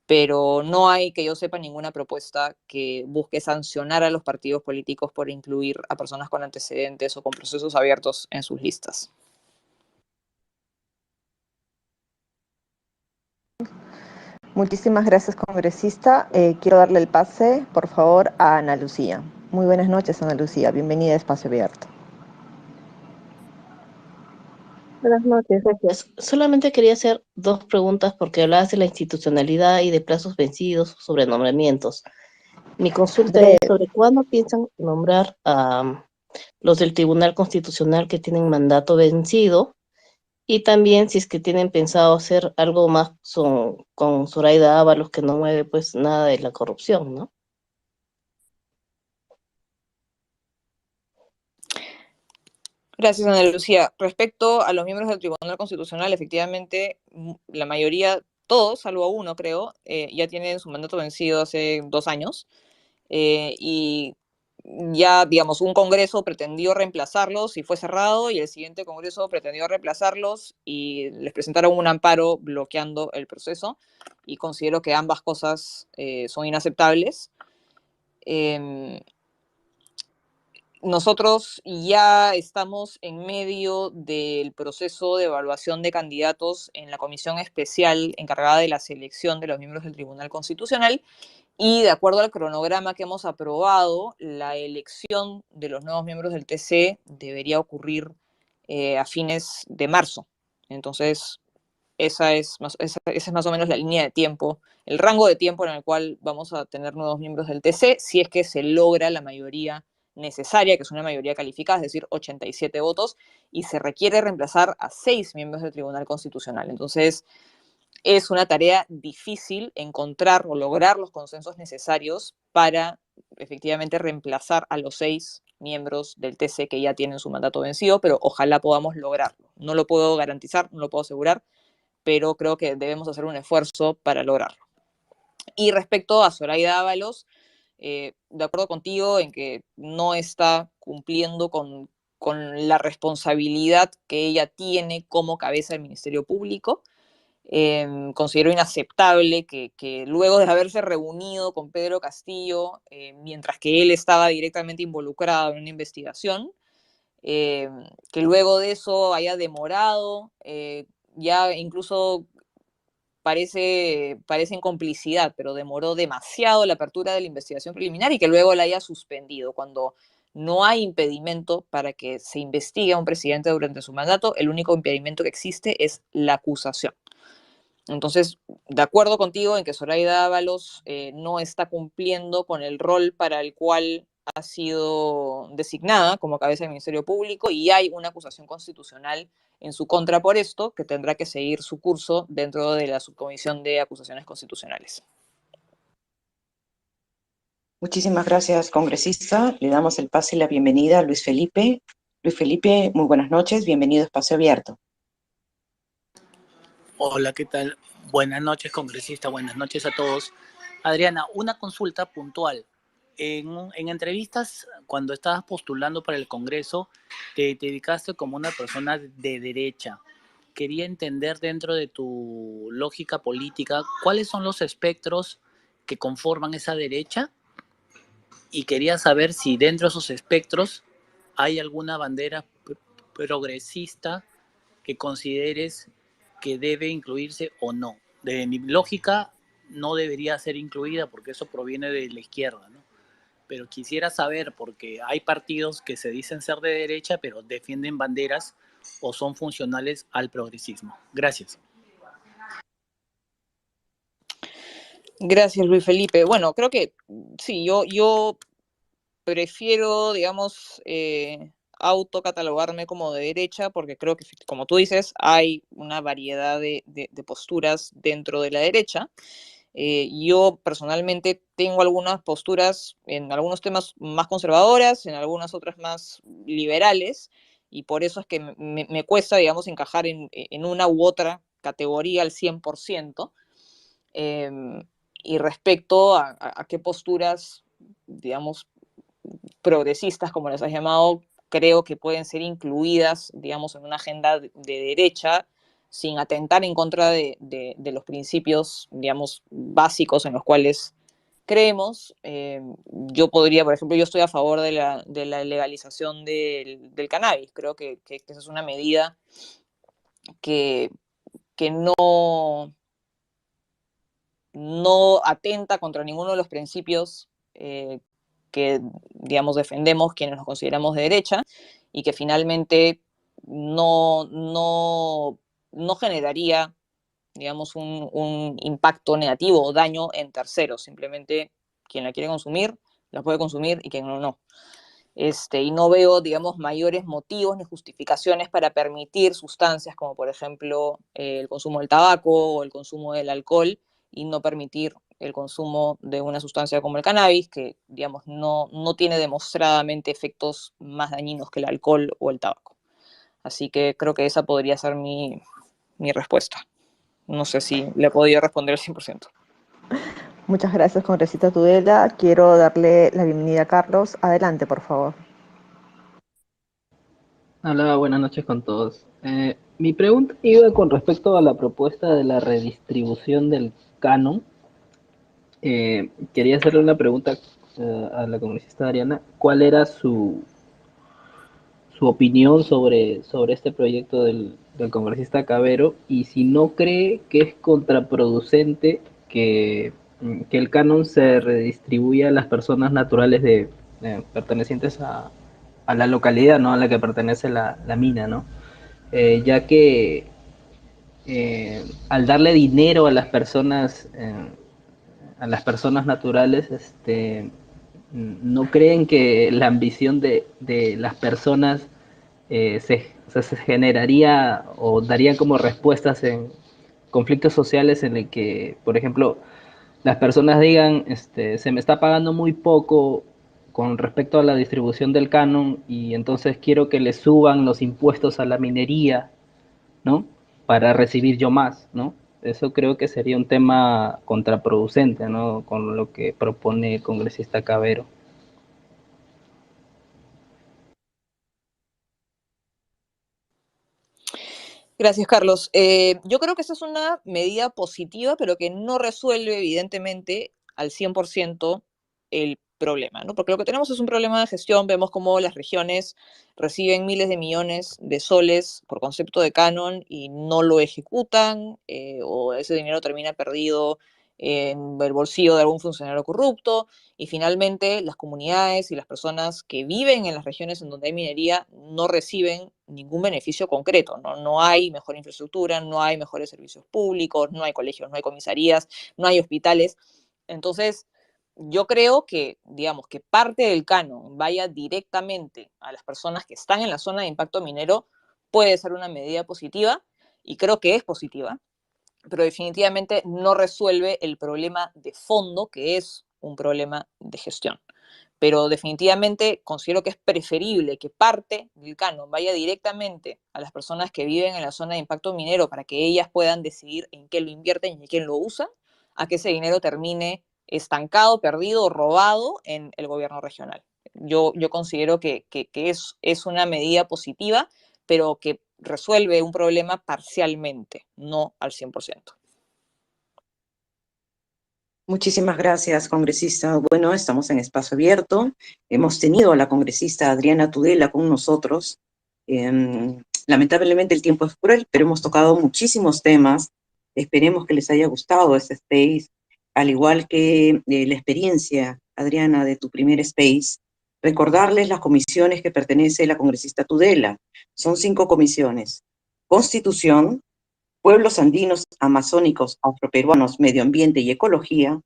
Pero no hay, que yo sepa, ninguna propuesta que busque sancionar a los partidos políticos por incluir a personas con antecedentes o con procesos abiertos en sus listas. Muchísimas gracias, congresista. Quiero darle el pase, por favor, a Ana Lucía. Muy buenas noches, Ana Lucía. Bienvenida a Espacio Abierto. Buenas noches, gracias. Solamente quería hacer dos preguntas porque hablabas de la institucionalidad y de plazos vencidos sobre nombramientos. Mi consulta es sobre cuándo piensan nombrar a los del Tribunal Constitucional que tienen mandato vencido, y también si es que tienen pensado hacer algo más con Zoraida Ábalos, que no mueve pues nada de la corrupción, ¿no? Gracias, Ana Lucía. Respecto a los miembros del Tribunal Constitucional, efectivamente, la mayoría, todos, salvo uno, creo, ya tienen su mandato vencido hace 2 años. Y ya, digamos, un congreso pretendió reemplazarlos y fue cerrado, y el siguiente congreso pretendió reemplazarlos y les presentaron un amparo bloqueando el proceso, y considero que ambas cosas son inaceptables. Nosotros ya estamos en medio del proceso de evaluación de candidatos en la comisión especial encargada de la selección de los miembros del Tribunal Constitucional, y de acuerdo al cronograma que hemos aprobado, la elección de los nuevos miembros del TC debería ocurrir a fines de marzo. Entonces, esa es más o menos la línea de tiempo, el rango de tiempo en el cual vamos a tener nuevos miembros del TC, si es que se logra la mayoría necesaria, que es una mayoría calificada, es decir, 87 votos, y se requiere reemplazar a 6 miembros del Tribunal Constitucional. Entonces, es una tarea difícil encontrar o lograr los consensos necesarios para efectivamente reemplazar a los 6 miembros del TC que ya tienen su mandato vencido, pero ojalá podamos lograrlo. No lo puedo garantizar, no lo puedo asegurar, pero creo que debemos hacer un esfuerzo para lograrlo. Y respecto a Zoraida Ábalos, de acuerdo contigo en que no está cumpliendo con la responsabilidad que ella tiene como cabeza del Ministerio Público. Considero inaceptable que luego de haberse reunido con Pedro Castillo, mientras que él estaba directamente involucrado en una investigación, que luego de eso haya demorado, ya incluso parece en complicidad, pero demoró demasiado la apertura de la investigación preliminar, y que luego la haya suspendido, cuando no hay impedimento para que se investigue a un presidente durante su mandato. El único impedimento que existe es la acusación. Entonces, de acuerdo contigo en que Zoraida Ábalos no está cumpliendo con el rol para el cual ha sido designada como cabeza del Ministerio Público, y hay una acusación constitucional en su contra por esto, que tendrá que seguir su curso dentro de la Subcomisión de Acusaciones Constitucionales. Muchísimas gracias, congresista. Le damos el pase y la bienvenida a Luis Felipe. Luis Felipe, muy buenas noches, bienvenido a Espacio Abierto. Hola, ¿qué tal? Buenas noches, congresista, buenas noches a todos. Adriana, una consulta puntual. En entrevistas, cuando estabas postulando para el Congreso, te dedicaste como una persona de derecha. Quería entender dentro de tu lógica política cuáles son los espectros que conforman esa derecha y quería saber si dentro de esos espectros hay alguna bandera progresista que consideres que debe incluirse o no. De mi lógica, no debería ser incluida porque eso proviene de la izquierda, ¿no? Pero quisiera saber, porque hay partidos que se dicen ser de derecha, pero defienden banderas o son funcionales al progresismo. Gracias. Gracias, Luis Felipe. Bueno, creo que sí, yo prefiero, digamos, autocatalogarme como de derecha, porque creo que, como tú dices, hay una variedad de posturas dentro de la derecha. Yo personalmente tengo algunas posturas en algunos temas más conservadoras, en algunas otras más liberales, y por eso es que me cuesta, digamos, encajar en una u otra categoría al 100%. Y respecto a qué posturas, digamos, progresistas, como las has llamado, creo que pueden ser incluidas, digamos, en una agenda de derecha, sin atentar en contra de los principios, digamos, básicos en los cuales creemos. Yo podría, por ejemplo, yo estoy a favor de la legalización del cannabis. Creo que esa es una medida que no atenta contra ninguno de los principios que, digamos, defendemos quienes nos consideramos de derecha, y que finalmente no generaría, digamos, un impacto negativo o daño en terceros. Simplemente quien la quiere consumir, la puede consumir, y quien no. Y no veo, digamos, mayores motivos ni justificaciones para permitir sustancias como, por ejemplo, el consumo del tabaco o el consumo del alcohol, y no permitir el consumo de una sustancia como el cannabis, que, digamos, no tiene demostradamente efectos más dañinos que el alcohol o el tabaco. Así que creo que esa podría ser mi respuesta. No sé si le he podido responder al 100%. Muchas gracias, congresista Tudela. Quiero darle la bienvenida a Carlos. Adelante, por favor. Hola, buenas noches con todos. Mi pregunta iba con respecto a la propuesta de la redistribución del canon. Quería hacerle una pregunta a la congresista Ariana. ¿Cuál era su opinión sobre este proyecto del congresista Cabero? Y si no cree que es contraproducente que el canon se redistribuya a las personas naturales pertenecientes a la localidad, ¿no? A la que pertenece la mina, ¿no? Ya que al darle dinero a las personas naturales, no creen que la ambición de las personas se generaría o daría como respuestas en conflictos sociales en el que, por ejemplo, las personas digan, se me está pagando muy poco con respecto a la distribución del canon, y entonces quiero que le suban los impuestos a la minería, ¿no? Para recibir yo más, ¿no? Eso creo que sería un tema contraproducente, ¿no? Con lo que propone el congresista Cabero. Gracias, Carlos. Yo creo que esa es una medida positiva, pero que no resuelve, evidentemente, al 100% el problema, ¿no? Porque lo que tenemos es un problema de gestión. Vemos cómo las regiones reciben miles de millones de soles por concepto de canon y no lo ejecutan, o ese dinero termina perdido en el bolsillo de algún funcionario corrupto, y finalmente las comunidades y las personas que viven en las regiones en donde hay minería no reciben ningún beneficio concreto, ¿no? No hay mejor infraestructura, no hay mejores servicios públicos, no hay colegios, no hay comisarías, no hay hospitales. Entonces, yo creo que, digamos, que parte del canon vaya directamente a las personas que están en la zona de impacto minero puede ser una medida positiva, y creo que es positiva, pero definitivamente no resuelve el problema de fondo, que es un problema de gestión. pero definitivamente considero que es preferible que parte del canon vaya directamente a las personas que viven en la zona de impacto minero para que ellas puedan decidir en qué lo invierten y en quién lo usan, a que ese dinero termine estancado, perdido o robado en el gobierno regional. Yo considero que es una medida positiva, pero que resuelve un problema parcialmente, no al 100%. Muchísimas gracias, congresista. Bueno, estamos en espacio abierto. Hemos tenido a la congresista Adriana Tudela con nosotros. Lamentablemente el tiempo es cruel, pero hemos tocado muchísimos temas. Esperemos que les haya gustado este space, al igual que la experiencia, Adriana, de tu primer space. Recordarles las comisiones que pertenece la congresista Tudela. Son 5 comisiones: Constitución, Pueblos Andinos, Amazónicos, Afroperuanos, Medio Ambiente y Ecología,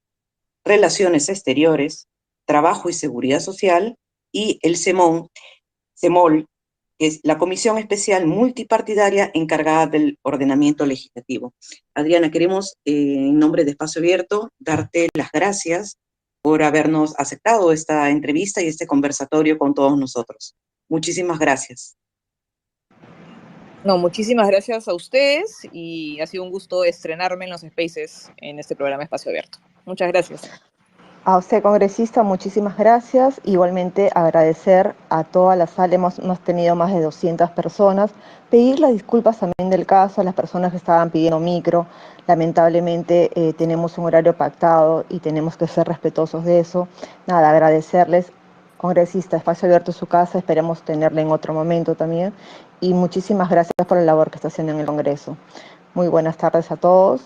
Relaciones Exteriores, Trabajo y Seguridad Social, y el CEMOL, que es la Comisión Especial Multipartidaria encargada del ordenamiento legislativo. Adriana, queremos, en nombre de Espacio Abierto, darte las gracias por habernos aceptado esta entrevista y este conversatorio con todos nosotros. Muchísimas gracias. No, muchísimas gracias a ustedes y ha sido un gusto estrenarme en los spaces en este programa Espacio Abierto. Muchas gracias. A usted, congresista, muchísimas gracias. Igualmente agradecer a toda la sala, hemos tenido más de 200 personas. Pedir las disculpas también del caso a las personas que estaban pidiendo micro. Lamentablemente tenemos un horario pactado y tenemos que ser respetuosos de eso. Nada, agradecerles. Congresista, Espacio Abierto es su casa, esperemos tenerle en otro momento también. Y muchísimas gracias por la labor que está haciendo en el Congreso. Muy buenas tardes a todos.